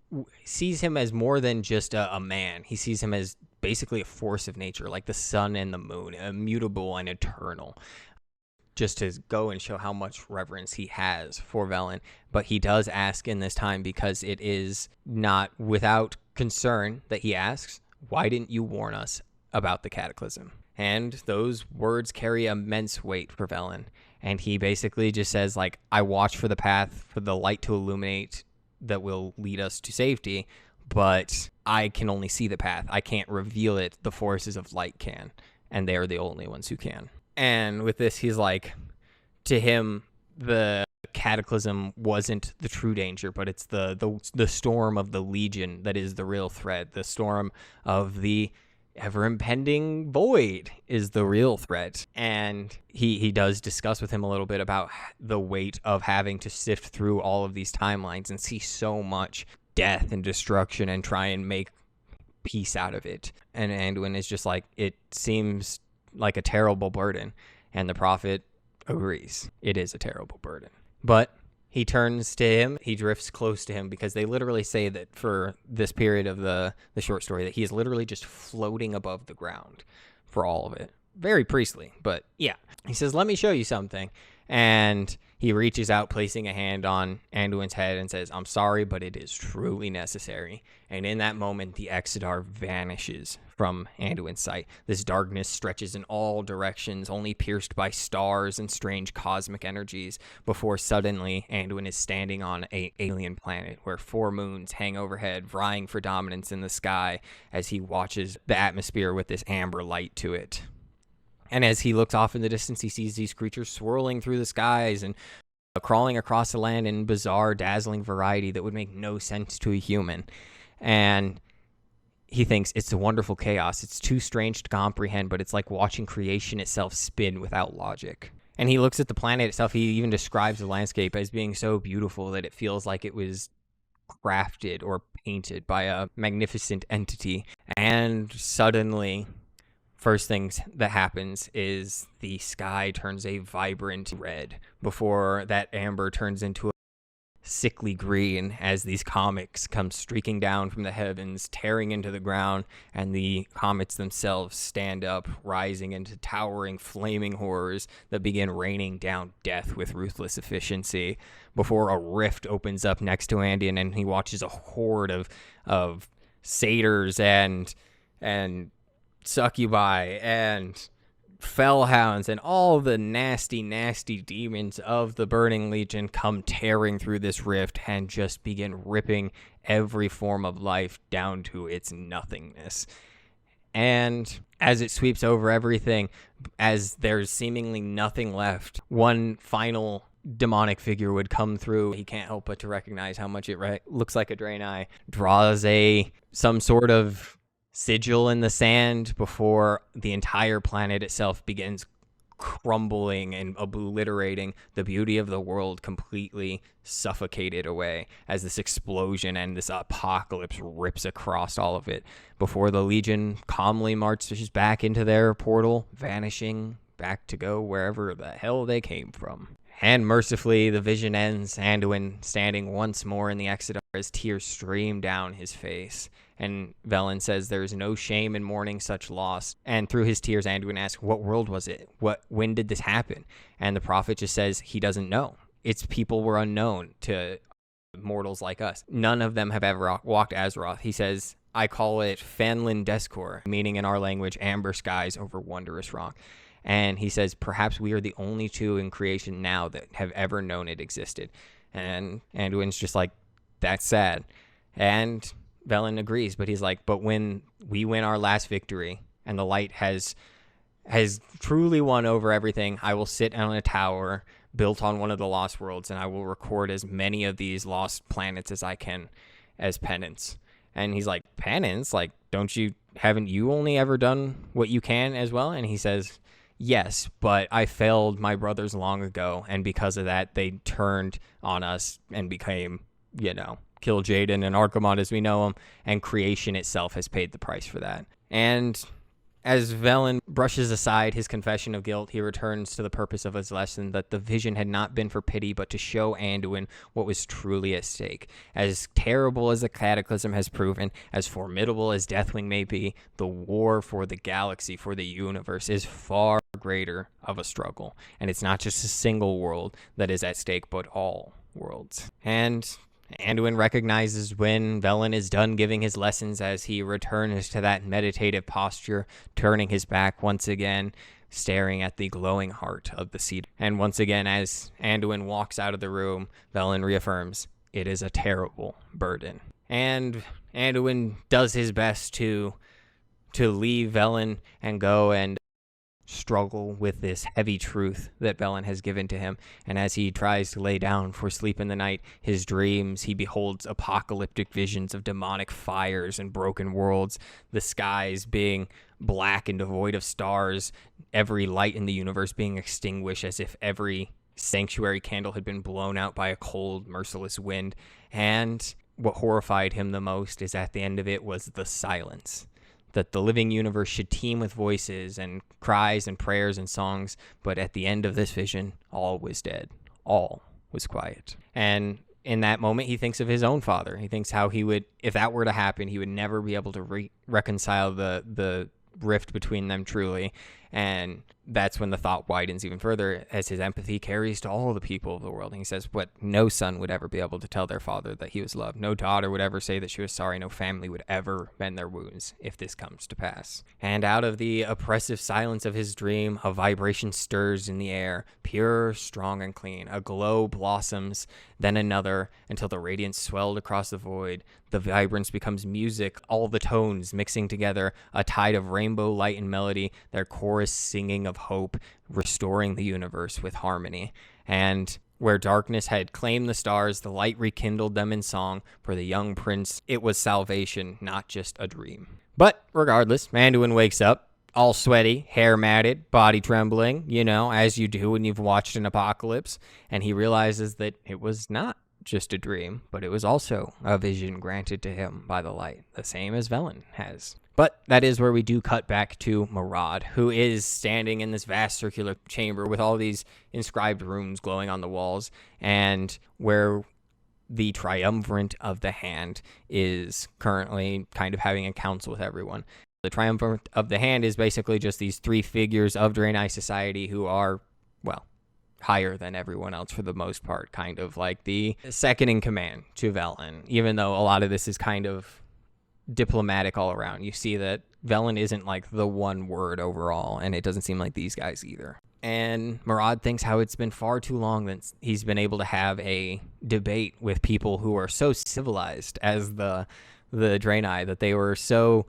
just a man. He sees him as basically a force of nature, like the sun and the moon, immutable and eternal, just to go and show how much reverence he has for Velen. But he does ask in this time, because it is not without concern that he asks, why didn't you warn us about the Cataclysm? And those words carry immense weight for Velen. And he basically just says, I watch for the path, for the light to illuminate that will lead us to safety, but I can only see the path. I can't reveal it. The forces of light can, and they are the only ones who can. And with this, he's like, to him, the Cataclysm wasn't the true danger, but it's the storm of the Legion that is the real threat. The storm of the ever-impending void is the real threat. And he does discuss with him a little bit about the weight of having to sift through all of these timelines and see so much death and destruction and try and make peace out of it. And Anduin is just like, it seems like a terrible burden. And the prophet agrees. It is a terrible burden. But he turns to him, he drifts close to him, because they literally say that for this period of the short story that he is literally just floating above the ground for all of it. Very priestly, but yeah. He says, let me show you something. And he reaches out, placing a hand on Anduin's head, and says, I'm sorry, but it is truly necessary. And in that moment, the Exodar vanishes from Anduin's sight. This darkness stretches in all directions, only pierced by stars and strange cosmic energies, before suddenly Anduin is standing on an alien planet where 4 moons hang overhead, vying for dominance in the sky, as he watches the atmosphere with this amber light to it. And as he looks off in the distance, he sees these creatures swirling through the skies and crawling across the land in bizarre, dazzling variety that would make no sense to a human. And he thinks it's a wonderful chaos. It's too strange to comprehend, but it's like watching creation itself spin without logic. And he looks at the planet itself. He even describes the landscape as being so beautiful that it feels like it was crafted or painted by a magnificent entity. And suddenly, first things that happens is the sky turns a vibrant red before that amber turns into a sickly green, as these comets come streaking down from the heavens, tearing into the ground, and the comets themselves stand up, rising into towering, flaming horrors that begin raining down death with ruthless efficiency, before a rift opens up next to Anduin, and he watches a horde of satyrs and succubi and fellhounds and all the nasty demons of the Burning Legion come tearing through this rift and just begin ripping every form of life down to its nothingness. And as it sweeps over everything, as there's seemingly nothing left, one final demonic figure would come through. He can't help but to recognize how much it looks like a Draenei, draws some sort of sigil in the sand before the entire planet itself begins crumbling and obliterating, the beauty of the world completely suffocated away as this explosion and this apocalypse rips across all of it before the Legion calmly marches back into their portal, vanishing back to go wherever the hell they came from. And mercifully, the vision ends, Anduin standing once more in the Exodar as tears stream down his face. And Velen says there is no shame in mourning such loss. And through his tears, Anduin asks, what world was it? When did this happen? And the prophet just says he doesn't know. Its people were unknown to mortals like us. None of them have ever walked Azeroth. He says, I call it Fanlin Deskor, meaning in our language, amber skies over wondrous rock. And he says, perhaps we are the only two in creation now that have ever known it existed. And Anduin's just like, that's sad. And Velen agrees, but he's like, but when we win our last victory and the light has truly won over everything, I will sit on a tower built on one of the lost worlds, and I will record as many of these lost planets as I can as penance. And he's like, penance? Like, haven't you only ever done what you can as well? And he says, yes, but I failed my brothers long ago, and because of that, they turned on us and became, Kil'jaeden and Archimonde as we know them, and creation itself has paid the price for that. And as Velen brushes aside his confession of guilt, he returns to the purpose of his lesson, that the vision had not been for pity, but to show Anduin what was truly at stake. As terrible as the Cataclysm has proven, as formidable as Deathwing may be, the war for the galaxy, for the universe, is far greater of a struggle. And it's not just a single world that is at stake, but all worlds. And Anduin recognizes when Velen is done giving his lessons as he returns to that meditative posture, turning his back once again, staring at the glowing heart of the seed. And once again, as Anduin walks out of the room, Velen reaffirms, it is a terrible burden. And Anduin does his best to leave Velen and go and struggle with this heavy truth that Velen has given to him. And as he tries to lay down for sleep in the night, his dreams, he beholds apocalyptic visions of demonic fires and broken worlds, the skies being black and devoid of stars, every light in the universe being extinguished as if every sanctuary candle had been blown out by a cold, merciless wind. And what horrified him the most is at the end of it was the silence. That the living universe should teem with voices and cries and prayers and songs, but at the end of this vision, all was dead. All was quiet. And in that moment, he thinks of his own father. He thinks how he would, if that were to happen, he would never be able to reconcile the rift between them truly. And that's when the thought widens even further as his empathy carries to all the people of the world. And he says, what no son would ever be able to tell their father that he was loved. No daughter would ever say that she was sorry. No family would ever mend their wounds if this comes to pass. And out of the oppressive silence of his dream, a vibration stirs in the air, pure, strong, and clean. A glow blossoms, then another, until the radiance swelled across the void. The vibrance becomes music, all the tones mixing together, a tide of rainbow light and melody, their chorus singing of hope, restoring the universe with harmony. And where darkness had claimed the stars, the light rekindled them in song. For the young prince, it was salvation, not just a dream. But regardless, Anduin wakes up, all sweaty, hair matted, body trembling, as you do when you've watched an apocalypse. And he realizes that it was not just a dream, but it was also a vision granted to him by the light, the same as Velen has. But that is where we do cut back to Maraad, who is standing in this vast circular chamber with all these inscribed runes glowing on the walls, and where the triumvirate of the hand is currently kind of having a council with everyone. The triumvirate of the hand is basically just these three figures of Draenei society who are, higher than everyone else for the most part, kind of like the second in command to Velen, even though a lot of this is kind of diplomatic all around. You see that Velen isn't like the one word overall, and it doesn't seem like these guys either. And Maraad thinks how it's been far too long that he's been able to have a debate with people who are so civilized as the Draenei, that they were so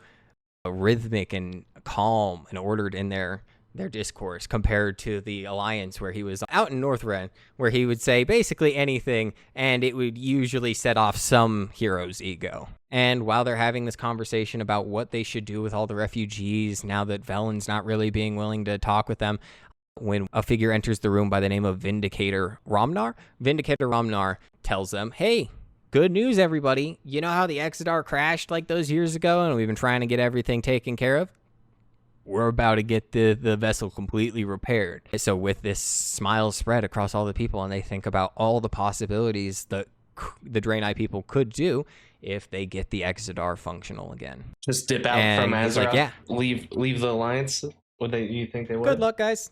rhythmic and calm and ordered in their discourse, compared to the Alliance, where he was out in Northrend, where he would say basically anything, and it would usually set off some hero's ego. And while they're having this conversation about what they should do with all the refugees, now that Velen's not really being willing to talk with them, when a figure enters the room by the name of Vindicator Maraad tells them, hey, good news, everybody. You know how the Exodar crashed like those years ago, and we've been trying to get everything taken care of? We're about to get the vessel completely repaired. So with this smile spread across all the people, and they think about all the possibilities that the Draenei people could do if they get the Exodar functional again. Just dip out And from he's Azeroth. like, yeah. Leave the Alliance. You think they would? Good luck, guys.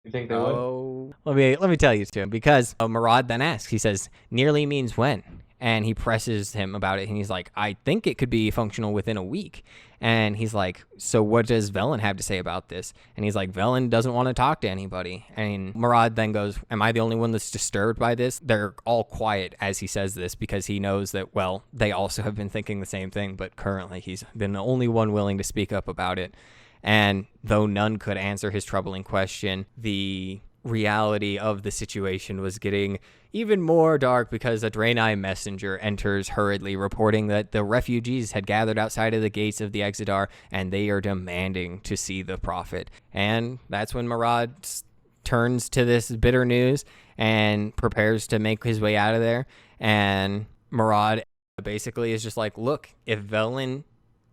You think they would? Oh, let me tell you to him, because Maraad then asks. He says, "Nearly means when?" And he presses him about it, and he's like, "I think it could be functional within a week." And he's like, "So what does Velen have to say about this?" And he's like, "Velen doesn't want to talk to anybody." And Maraad then goes, "Am I the only one that's disturbed by this?" They're all quiet as he says this, because he knows that, well, they also have been thinking the same thing, but currently he's been the only one willing to speak up about it. And though none could answer his troubling question, the reality of the situation was getting even more dark, because a Draenei messenger enters hurriedly, reporting that the refugees had gathered outside of the gates of the Exodar, and they are demanding to see the prophet. And that's when Maraad turns to this bitter news and prepares to make his way out of there. And Maraad basically is just like, look, if Velen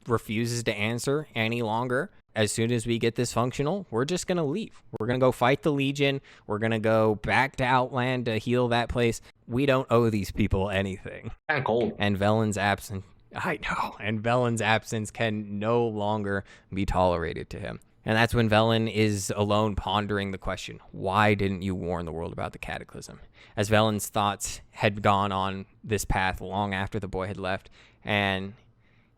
refuses to answer any longer, as soon as we get this functional, we're just going to leave. We're going to go fight the Legion. We're going to go back to Outland to heal that place. We don't owe these people anything. Kind of cold. And Velen's absence, I know, and Velen's absence can no longer be tolerated to him. And that's when Velen is alone pondering the question, why didn't you warn the world about the Cataclysm? As Velen's thoughts had gone on this path long after the boy had left, and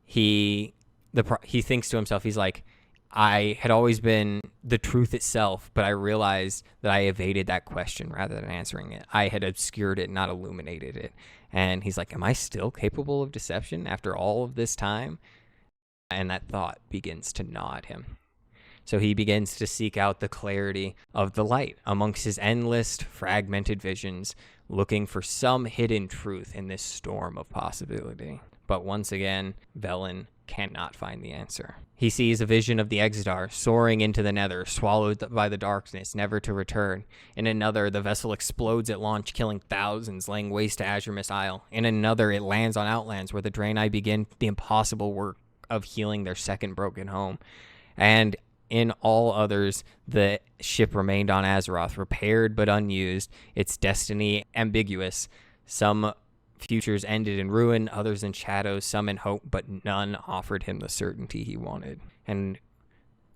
he thinks to himself, he's like, I had always been the truth itself, but I realized that I evaded that question rather than answering it. I had obscured it, not illuminated it. And he's like, am I still capable of deception after all of this time? And that thought begins to gnaw at him. So he begins to seek out the clarity of the light amongst his endless fragmented visions, looking for some hidden truth in this storm of possibility. But once again, Velen cannot find the answer. He sees a vision of the Exodar soaring into the nether, swallowed by the darkness, never to return. In another, the vessel explodes at launch, killing thousands, laying waste to Azuremist Isle. In another, it lands on Outlands, where the Draenei begin the impossible work of healing their second broken home. And in all others, the ship remained on Azeroth, repaired but unused, its destiny ambiguous. Some futures ended in ruin, others in shadows, some in hope, but none offered him the certainty he wanted. And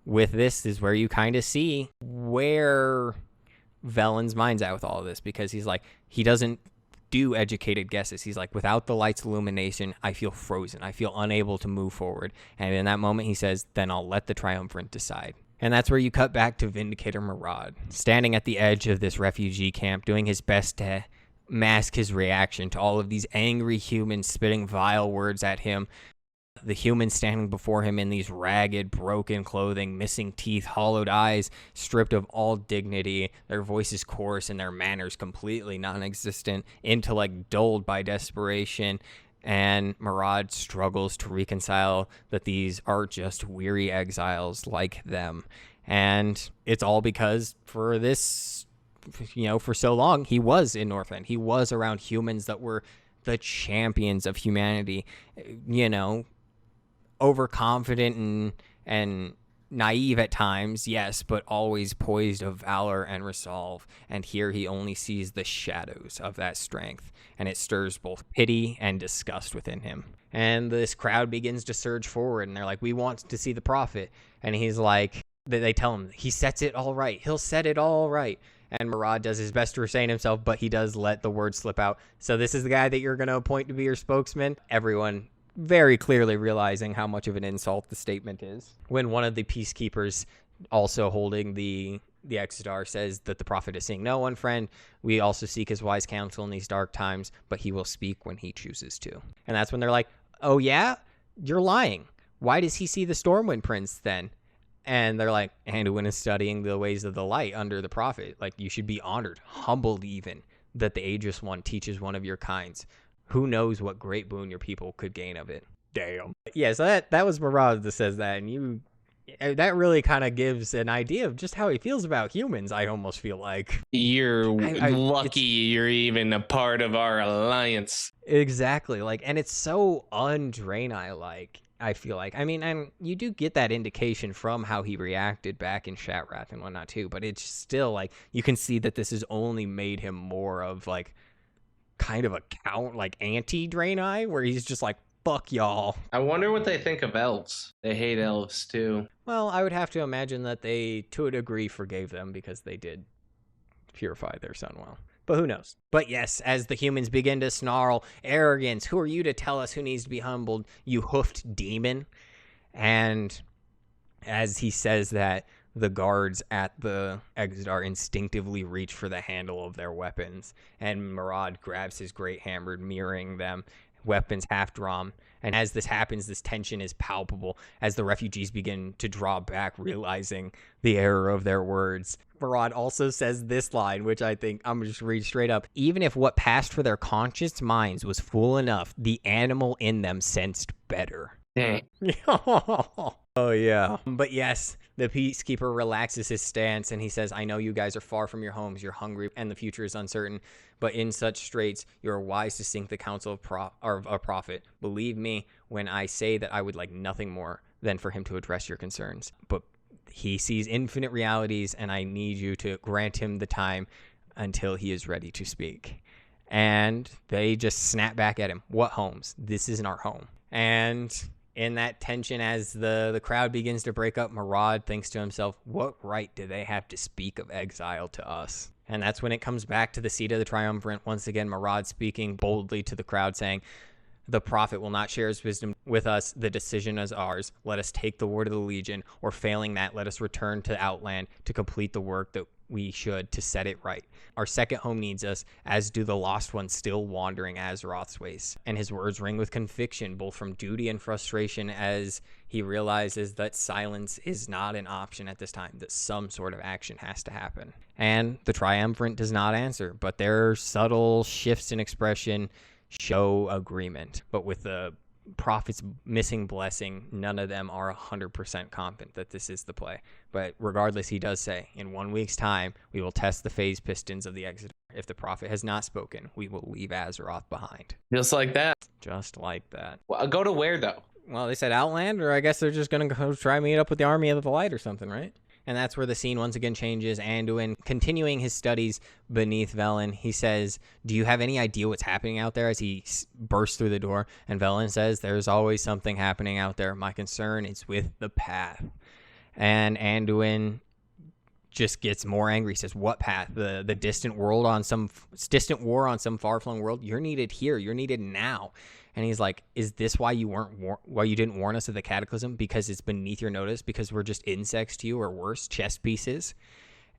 with this is where you kind of see where Velen's mind's at with all of this, because he's like, he doesn't do educated guesses. He's like, without the light's illumination, I feel frozen. I feel unable to move forward. And in that moment, he says, then I'll let the triumvirate decide. And that's where you cut back to Vindicator Maraad, standing at the edge of this refugee camp, doing his best to mask his reaction to all of these angry humans spitting vile words at him. The humans standing before him in these ragged, broken clothing, missing teeth, hollowed eyes, stripped of all dignity, their voices coarse and their manners completely non-existent, intellect dulled by desperation. And Maraad struggles to reconcile that these are just weary exiles like them. And it's all because for this, for so long, he was in Northrend. He was around humans that were the champions of humanity, overconfident and naive at times, yes, but always poised of valor and resolve. And here he only sees the shadows of that strength, and it stirs both pity and disgust within him. And this crowd begins to surge forward, and they're like, we want to see the prophet. And he's like, they tell him, he sets it all right. He'll set it all right. And Maraad does his best to restrain himself, but he does let the word slip out. So this is the guy that you're going to appoint to be your spokesman. Everyone very clearly realizing how much of an insult the statement is. When one of the peacekeepers, also holding the Exodar, says that the prophet is seeing no one, friend. We also seek his wise counsel in these dark times, but he will speak when he chooses to. And that's when they're like, oh yeah? You're lying. Why does he see the Stormwind Prince then? And they're like, Anduin is studying the ways of the light under the prophet. Like, you should be honored, humbled even, that the Aegis One teaches one of your kinds. Who knows what great boon your people could gain of it. Damn. Yeah, so that was Maraad that says that, and that really kind of gives an idea of just how he feels about humans, I almost feel like. You're lucky you're even a part of our alliance. Exactly. Like, and it's so un-Draenei like, I feel like. I mean, and you do get that indication from how he reacted back in Shattrath and whatnot too, but it's still like, you can see that this has only made him more of like, kind of a anti-Draenei, where he's just like, fuck y'all. I wonder what they think of elves. They hate elves too. Well, I would have to imagine that they, to a degree, forgave them because they did purify their son well. But who knows? But yes, as the humans begin to snarl, arrogance, who are you to tell us who needs to be humbled, you hoofed demon? And as he says that, the guards at the Exodar instinctively reach for the handle of their weapons, and Maraad grabs his great hammer, mirroring them, weapons half drawn. And as this happens, this tension is palpable as the refugees begin to draw back, realizing the error of their words. Maraad also says this line, which I think I'm just read straight up. Even if what passed for their conscious minds was full enough, the animal in them sensed better. Oh, yeah. But yes, the Peacekeeper relaxes his stance and he says, I know you guys are far from your homes, you're hungry, and the future is uncertain. But in such straits, you are wise to seek the counsel of a prophet. Believe me when I say that I would like nothing more than for him to address your concerns. But he sees infinite realities, and I need you to grant him the time until he is ready to speak. And they just snap back at him. What homes? This isn't our home. And in that tension, as the crowd begins to break up, Maraad thinks to himself, what right do they have to speak of exile to us? And that's when it comes back to the seat of the triumvirate. Once again, Maraad speaking boldly to the crowd, saying, the prophet will not share his wisdom with us. The decision is ours. Let us take the word of the Legion, or failing that, let us return to Outland to complete the work that we should to set it right. Our second home needs us, as do the lost ones still wandering Azeroth's ways. And his words ring with conviction, both from duty and frustration, as he realizes that silence is not an option at this time, that some sort of action has to happen. And the triumvirate does not answer, but their subtle shifts in expression show agreement. But with the prophet's missing blessing, none of them are 100% confident that this is the play. But regardless, he does say, in 1 week's time, we will test the phase pistons of the Exodar. If the prophet has not spoken, we will leave Azeroth behind. Just like that. Just like that. Well, go to where, though? Well, they said Outland, or I guess they're just going to go try meet up with the Army of the Light or something, right? And that's where the scene once again changes. Anduin, continuing his studies beneath Velen, he says, do you have any idea what's happening out there, as he bursts through the door? And Velen says, there's always something happening out there. My concern is with the path. And Anduin just gets more angry. He says, what path? The distant world on some distant war on some far-flung world? You're needed here. You're needed now. And he's like, is this why you why you didn't warn us of the Cataclysm? Because it's beneath your notice? Because we're just insects to you, or worse, chess pieces?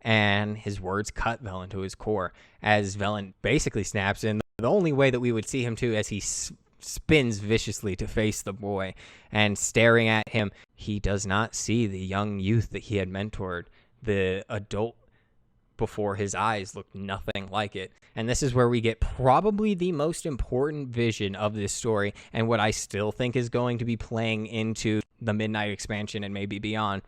And his words cut Velen to his core, as Velen basically snaps in the only way that we would see him to, as he spins viciously to face the boy. And staring at him, he does not see the young youth that he had mentored. The adult before his eyes looked nothing like it. And this is where we get probably the most important vision of this story, and what I still think is going to be playing into the Midnight expansion and maybe beyond.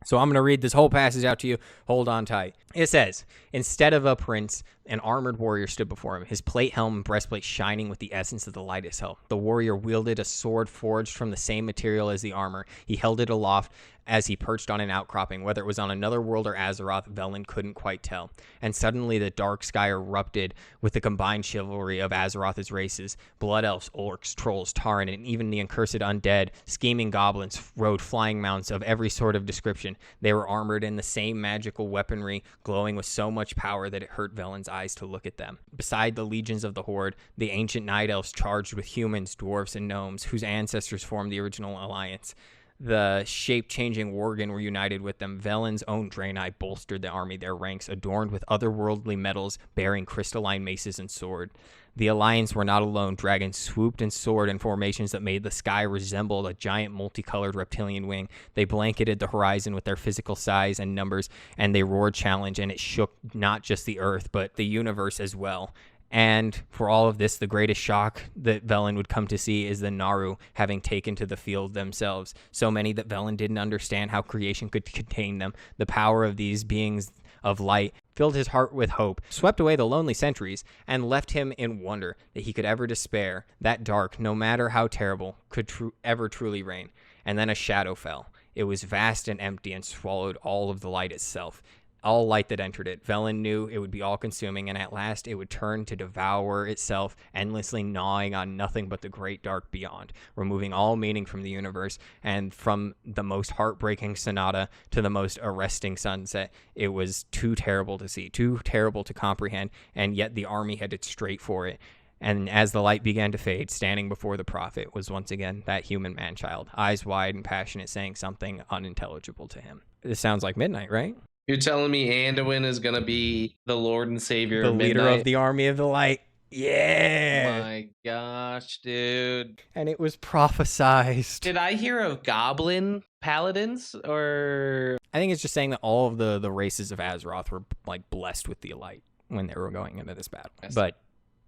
So I'm going to read this whole passage out to you. Hold on tight. It says, instead of a prince, an armored warrior stood before him, his plate helm and breastplate shining with the essence of the light itself. The warrior wielded a sword forged from the same material as the armor. He held it aloft as he perched on an outcropping. Whether it was on another world or Azeroth, Velen couldn't quite tell. And suddenly the dark sky erupted with the combined chivalry of Azeroth's races. Blood elves, orcs, trolls, Tauren, and even the accursed undead, scheming goblins, rode flying mounts of every sort of description. They were armored in the same magical weaponry, glowing with so much power that it hurt Velen's eyes to look at them. Beside the legions of the Horde, the ancient night elves charged with humans, dwarves, and gnomes, whose ancestors formed the original alliance. the shape-changing Worgen were united with them. Velen's own Draenei bolstered the army, their ranks adorned with otherworldly metals bearing crystalline maces and sword. The Alliance were not alone. Dragons swooped and soared in formations that made the sky resemble a giant multicolored reptilian wing. They blanketed the horizon with their physical size and numbers, and they roared challenge, and it shook not just the earth, but the universe as well. And for all of this, the greatest shock that Velen would come to see is the Naaru having taken to the field themselves. So many that Velen didn't understand how creation could contain them. The power of these beings of light filled his heart with hope, swept away the lonely centuries, and left him in wonder that he could ever despair that dark, no matter how terrible, could ever truly reign. And then a shadow fell. It was vast and empty and swallowed all of the light itself. All light that entered it. Velen knew it would be all-consuming, and at last it would turn to devour itself, endlessly gnawing on nothing but the great dark beyond, removing all meaning from the universe, and from the most heartbreaking sonata to the most arresting sunset. It was too terrible to see, too terrible to comprehend, and yet the army headed straight for it. And as the light began to fade, standing before the prophet was once again that human man-child, eyes wide and passionate, saying something unintelligible to him. This sounds like midnight, right? You're telling me Anduin is gonna be the Lord and Savior, The of leader Midnight? of the army of the light. Yeah. My gosh, dude. And it was prophesized. Did I hear of goblin paladins or? I think it's just saying that all of the races of Azeroth were like blessed with the light when they were going into this battle. Yes. But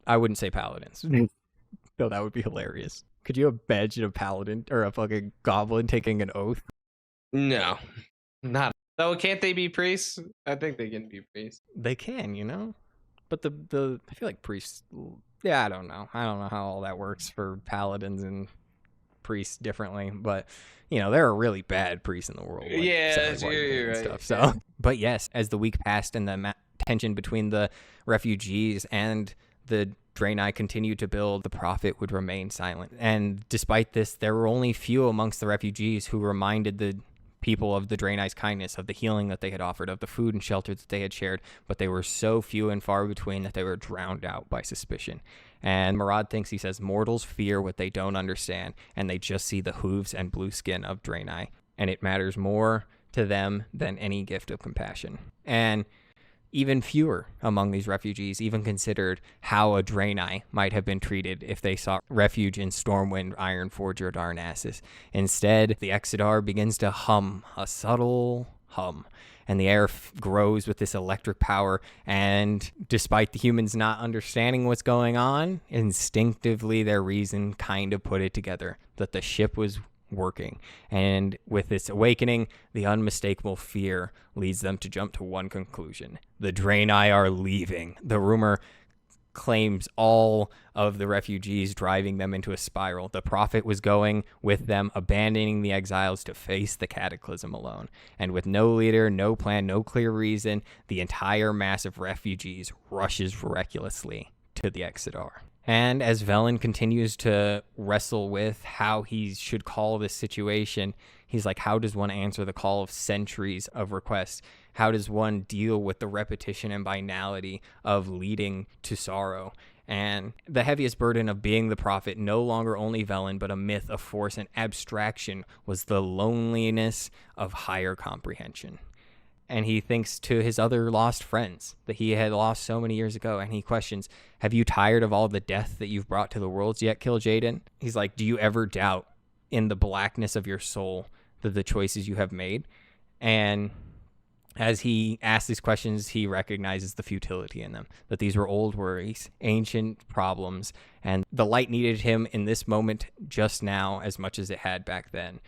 I wouldn't say paladins. Though that would be hilarious. Could you imagine a paladin or a fucking goblin taking an oath? No, not. So can't they be priests? I think they can be priests. They can, you know? But the I feel like priests, yeah, I don't know how all that works for paladins and priests differently, but you know, there are really bad priests in the world. Like Yeah, Celeborn you're and right. stuff. So, but yes, as the week passed and the tension between the refugees and the Draenei continued to build, the prophet would remain silent. And despite this, there were only few amongst the refugees who reminded the people of the Draenei's kindness, of the healing that they had offered, of the food and shelter that they had shared, but they were so few and far between that they were drowned out by suspicion. And Maraad thinks, he says, mortals fear what they don't understand, and they just see the hooves and blue skin of Draenei, and it matters more to them than any gift of compassion. And even fewer among these refugees even considered how a Draenei might have been treated if they sought refuge in Stormwind, Ironforge, or Darnassus. Instead, the Exodar begins to hum, a subtle hum, and the air grows with this electric power, and despite the humans not understanding what's going on, instinctively their reason kind of put it together that the ship was working. And with this awakening, the unmistakable fear leads them to jump to one conclusion: the Draenei are leaving. The rumor claims all of the refugees, driving them into a spiral. The prophet was going with them, abandoning the exiles to face the cataclysm alone. And with no leader, no plan, no clear reason, the entire mass of refugees rushes recklessly to the Exodar. And as Velen continues to wrestle with how he should call this situation, he's like, how does one answer the call of centuries of requests? How does one deal with the repetition and banality of leading to sorrow? And the heaviest burden of being the prophet, no longer only Velen, but a myth, a force, an abstraction, was the loneliness of higher comprehension. And he thinks to his other lost friends that he had lost so many years ago, and he questions, have you tired of all the death that you've brought to the worlds yet, Kil'jaeden? He's like, do you ever doubt in the blackness of your soul that the choices you have made? And as he asks these questions, he recognizes the futility in them, that these were old worries, ancient problems, and the light needed him in this moment just now as much as it had back then.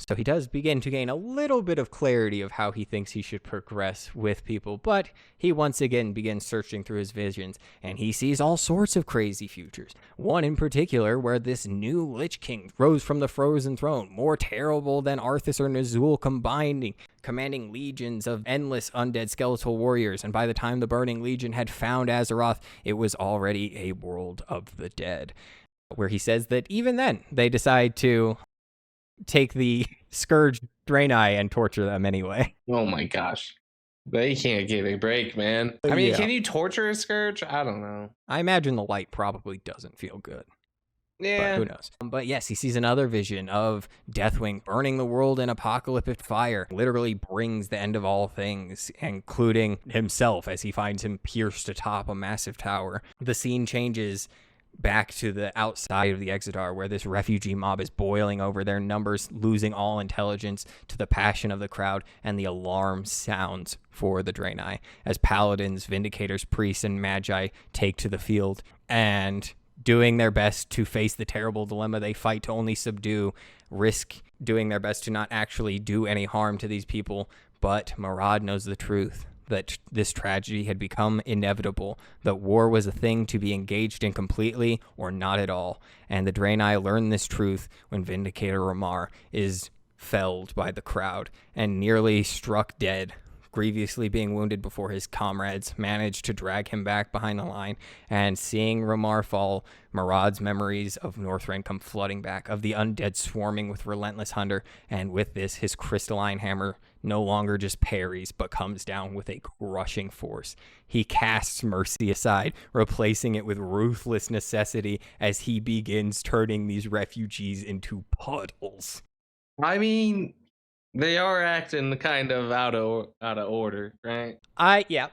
So he does begin to gain a little bit of clarity of how he thinks he should progress with people, but he once again begins searching through his visions, and he sees all sorts of crazy futures. One in particular where this new Lich King rose from the frozen throne, more terrible than Arthas or Nazul commanding legions of endless undead skeletal warriors, and by the time the Burning Legion had found Azeroth, it was already a world of the dead. Where he says that even then, they decide to take the scourge Draenei and torture them anyway. Oh my gosh. They can't get a break, man. I mean, Yeah. Can you torture a scourge? I don't know. I imagine the light probably doesn't feel good. Yeah. Who knows? But yes, he sees another vision of Deathwing burning the world in apocalyptic fire. Literally brings the end of all things, including himself, as he finds him pierced atop a massive tower. The scene changes back to the outside of the Exodar, where this refugee mob is boiling over, their numbers losing all intelligence to the passion of the crowd, and the alarm sounds for the Draenei as paladins, vindicators, priests, and magi take to the field and, doing their best to face the terrible dilemma they fight to only subdue, risk doing their best to not actually do any harm to these people. But Maraad knows the truth, that this tragedy had become inevitable, that war was a thing to be engaged in completely or not at all. And the Draenei learn this truth when Vindicator Maraad is felled by the crowd and nearly struck dead, grievously being wounded before his comrades managed to drag him back behind the line. And seeing Maraad fall, Maraad's memories of Northrend come flooding back, of the undead swarming with relentless hunger, and with this, his crystalline hammer no longer just parries, but comes down with a crushing force. He casts mercy aside, replacing it with ruthless necessity as he begins turning these refugees into puddles. I mean, they are acting kind of out of order, right? Yeah.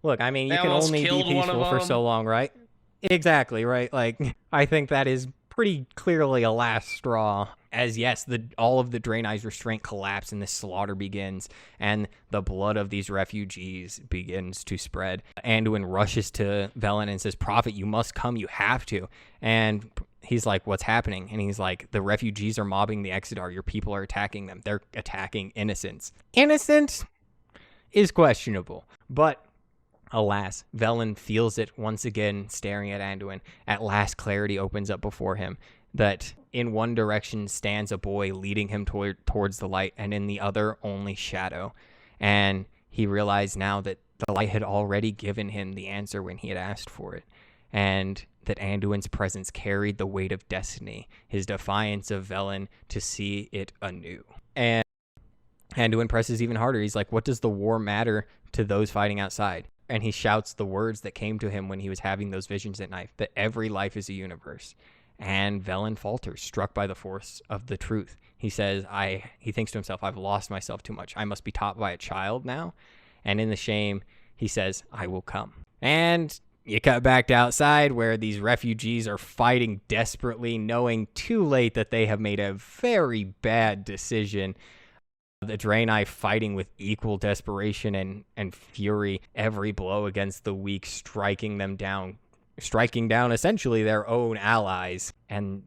Look, I mean, They you can almost only be killed one of peaceful for them. so long, right? Exactly, right? Like, I think that is pretty clearly a last straw. As yes, all of the Draenei's restraint collapse and this slaughter begins, and the blood of these refugees begins to spread. Anduin rushes to Velen and says, "Prophet, you must come, you have to." And he's like, "What's happening?" And he's like, "The refugees are mobbing the Exodar. Your people are attacking them. They're attacking innocents." Innocent is questionable, but alas, Velen feels it once again, staring at Anduin. At last, clarity opens up before him, that in one direction stands a boy leading him towards the light, and in the other, only shadow. And he realized now that the light had already given him the answer when he had asked for it, and that Anduin's presence carried the weight of destiny, his defiance of Velen to see it anew. And Anduin presses even harder. He's like, "What does the war matter to those fighting outside?" And he shouts the words that came to him when he was having those visions at night, that every life is a universe. And Velen falters, struck by the force of the truth. He says, he thinks to himself, "I've lost myself too much. I must be taught by a child now." And in the shame, he says, "I will come." And you cut back to outside, where these refugees are fighting desperately, knowing too late that they have made a very bad decision. The Draenei fighting with equal desperation and fury, every blow against the weak, striking down essentially their own allies. And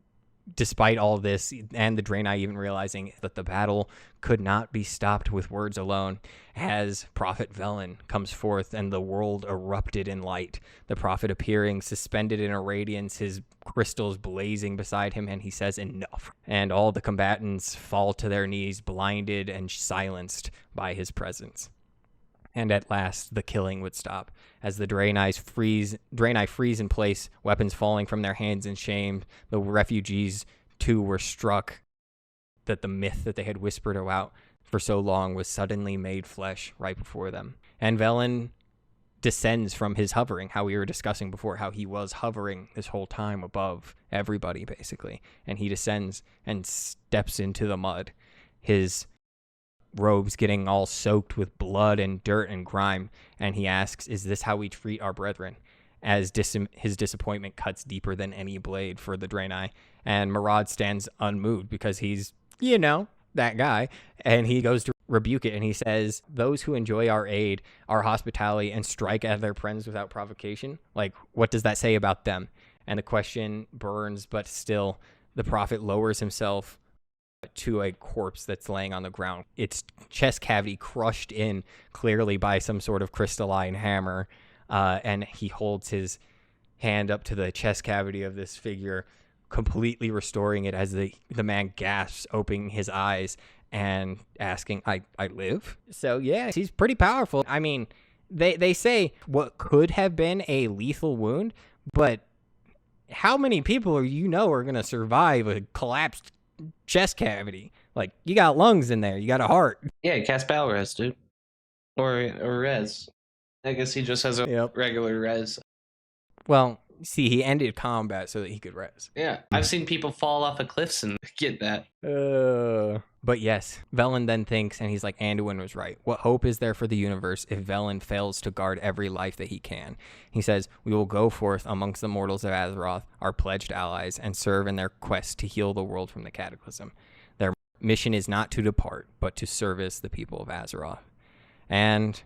despite all this, and the Draenei even realizing that the battle could not be stopped with words alone, as Prophet Velen comes forth and the world erupted in light, the prophet appearing suspended in a radiance, his crystals blazing beside him, and he says, "Enough." And all the combatants fall to their knees, blinded and silenced by his presence. And at last, the killing would stop, as the Draenei freeze in place, weapons falling from their hands in shame. The refugees, too, were struck that the myth that they had whispered about for so long was suddenly made flesh right before them. And Velen descends from his hovering, how we were discussing before, how he was hovering this whole time above everybody, basically. And he descends and steps into the mud, his robes getting all soaked with blood and dirt and grime, and he asks, "Is this how we treat our brethren?" As his disappointment cuts deeper than any blade for the Draenei, and Maraad stands unmoved because he's, that guy, and he goes to rebuke it, and he says, "Those who enjoy our aid, our hospitality, and strike at their friends without provocation, like, what does that say about them?" And the question burns, but still, the prophet lowers himself to a corpse that's laying on the ground, its chest cavity crushed in clearly by some sort of crystalline hammer, and he holds his hand up to the chest cavity of this figure, completely restoring it as the man gasps, opening his eyes and asking, I live?" So yeah, he's pretty powerful. I mean, they say what could have been a lethal wound, but how many people are going to survive a collapsed chest cavity? Like, you got lungs in there, you got a heart. Yeah, cast battle res, dude. Or res. I guess he just has a regular res. Well, See, he ended combat so that he could rest. Yeah, I've seen people fall off of cliffs and get that. But yes, Velen then thinks, and he's like, Anduin was right. What hope is there for the universe if Velen fails to guard every life that he can? He says, we will go forth amongst the mortals of Azeroth, our pledged allies, and serve in their quest to heal the world from the Cataclysm. Their mission is not to depart, but to service the people of Azeroth. And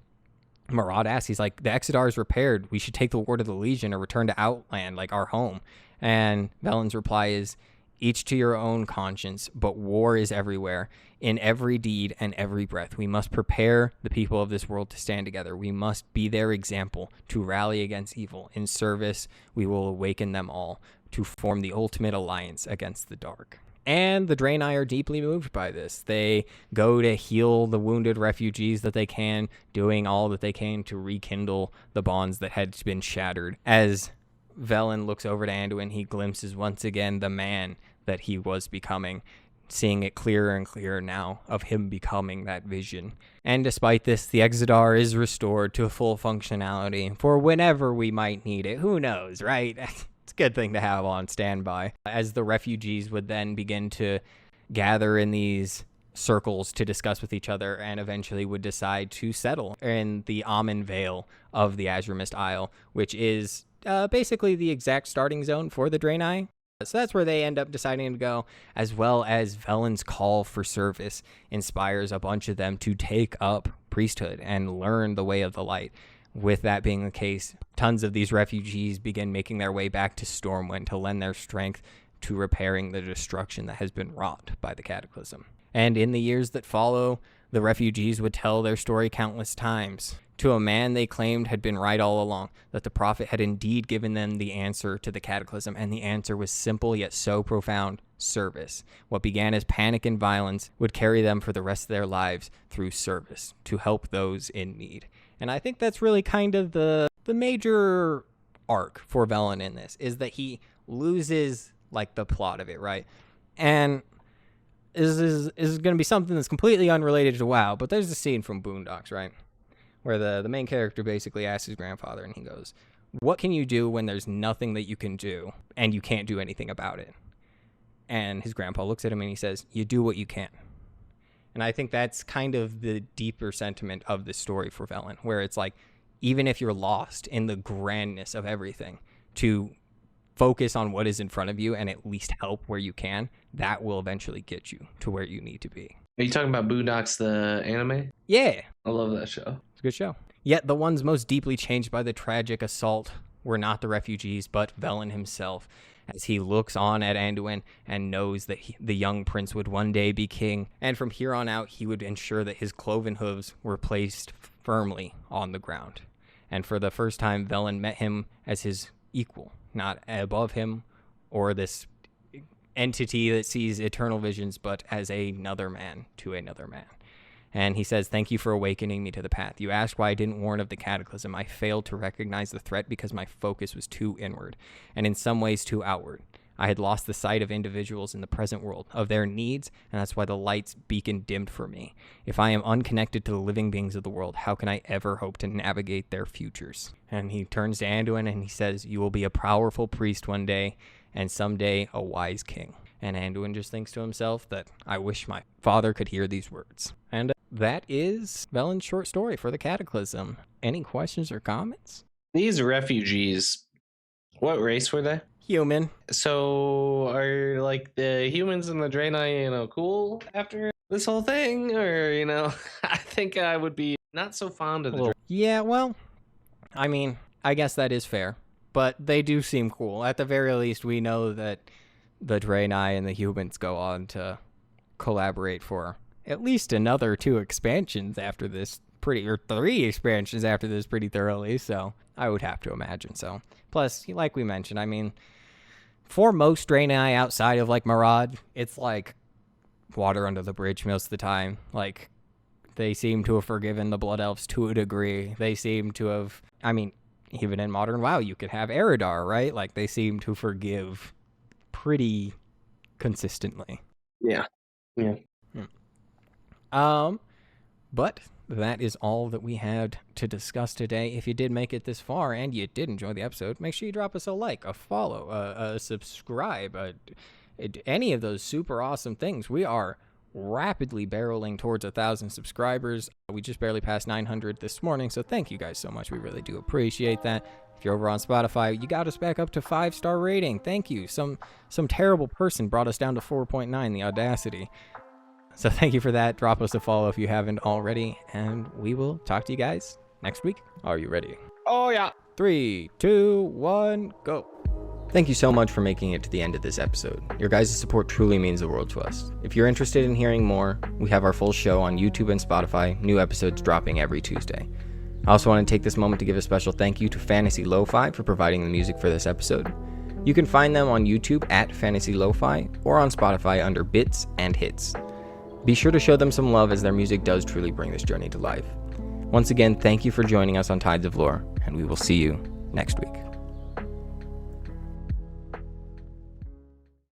Maraad asks, he's like, the Exodar is repaired. We should take the war to the Legion or return to Outland, like our home. And Velen's reply is, each to your own conscience, but war is everywhere, in every deed and every breath. We must prepare the people of this world to stand together. We must be their example, to rally against evil. In service, we will awaken them all to form the ultimate alliance against the dark. And the Draenei are deeply moved by this. They go to heal the wounded refugees that they can, doing all that they can to rekindle the bonds that had been shattered. As Velen looks over to Anduin, he glimpses once again the man that he was becoming, seeing it clearer and clearer now of him becoming that vision. And despite this, the Exodar is restored to full functionality for whenever we might need it. Who knows, right? It's a good thing to have on standby. As the refugees would then begin to gather in these circles to discuss with each other and eventually would decide to settle in the Amen Vale of the Azure Mist Isle, which is basically the exact starting zone for the Draenei. So that's where they end up deciding to go, as well as Velen's call for service inspires a bunch of them to take up priesthood and learn the way of the light. With that being the case, tons of these refugees begin making their way back to Stormwind to lend their strength to repairing the destruction that has been wrought by the Cataclysm. And in the years that follow, the refugees would tell their story countless times. To a man they claimed had been right all along, that the prophet had indeed given them the answer to the Cataclysm, and the answer was simple yet so profound: service. What began as panic and violence would carry them for the rest of their lives through service, to help those in need. And I think that's really kind of the major arc for Velen in this, is that he loses like the plot of it, right? And is going to be something that's completely unrelated to WoW, but there's a scene from Boondocks, right? Where the main character basically asks his grandfather, and he goes, what can you do when there's nothing that you can do and you can't do anything about it? And his grandpa looks at him and he says, you do what you can. And I think that's kind of the deeper sentiment of this story for Velen, where it's like, even if you're lost in the grandness of everything, to focus on what is in front of you and at least help where you can, that will eventually get you to where you need to be. Are you talking about Boondocks, the anime? Yeah. I love that show. It's a good show. Yet the ones most deeply changed by the tragic assault were not the refugees, but Velen himself, as he looks on at Anduin and knows that the young prince would one day be king, and from here on out he would ensure that his cloven hooves were placed firmly on the ground. And for the first time, Velen met him as his equal, not above him or this entity that sees eternal visions, but as another man to another man. And he says, thank you for awakening me to the path. You asked why I didn't warn of the Cataclysm. I failed to recognize the threat because my focus was too inward, and in some ways too outward. I had lost the sight of individuals in the present world, of their needs, and that's why the light's beacon dimmed for me. If I am unconnected to the living beings of the world, how can I ever hope to navigate their futures? And he turns to Anduin and he says, you will be a powerful priest one day, and someday a wise king. And Anduin just thinks to himself that I wish my father could hear these words. And that is Velen's short story for the Cataclysm. Any questions or comments? These refugees, what race were they? Human. So are like the humans and the Draenei, cool after this whole thing? Or, I think I would be not so fond of the Draenei. Yeah, well, I mean, I guess that is fair. But they do seem cool. At the very least, we know that the Draenei and the humans go on to collaborate for at least another 2 expansions after this, or 3 expansions after this pretty thoroughly, so I would have to imagine so. Plus, like we mentioned, I mean, for most Draenei outside of like Maraad, it's like water under the bridge most of the time. Like, they seem to have forgiven the Blood Elves to a degree. They seem to have, I mean, even in modern WoW, you could have Eridar, right? Like, they seem to forgive pretty consistently. Yeah. But that is all that we had to discuss today. If you did make it this far and you did enjoy the episode, make sure you drop us a like, a follow, a subscribe, any of those super awesome things. We are rapidly barreling towards 1,000 subscribers. We just barely passed 900 this morning, so thank you guys so much. We really do appreciate that. If you're over on Spotify, you got us back up to 5-star rating. Thank you. Some terrible person brought us down to 4.9, the audacity. So thank you for that. Drop us a follow if you haven't already, and we will talk to you guys next week. Are you ready? Oh, yeah. 3, 2, 1, go. Thank you so much for making it to the end of this episode. Your guys' support truly means the world to us. If you're interested in hearing more, we have our full show on YouTube and Spotify, new episodes dropping every Tuesday. I also want to take this moment to give a special thank you to Fantasy Lo-Fi for providing the music for this episode. You can find them on YouTube at Fantasy Lo-Fi or on Spotify under Bits and Hits. Be sure to show them some love as their music does truly bring this journey to life. Once again, thank you for joining us on Tides of Lore, and we will see you next week.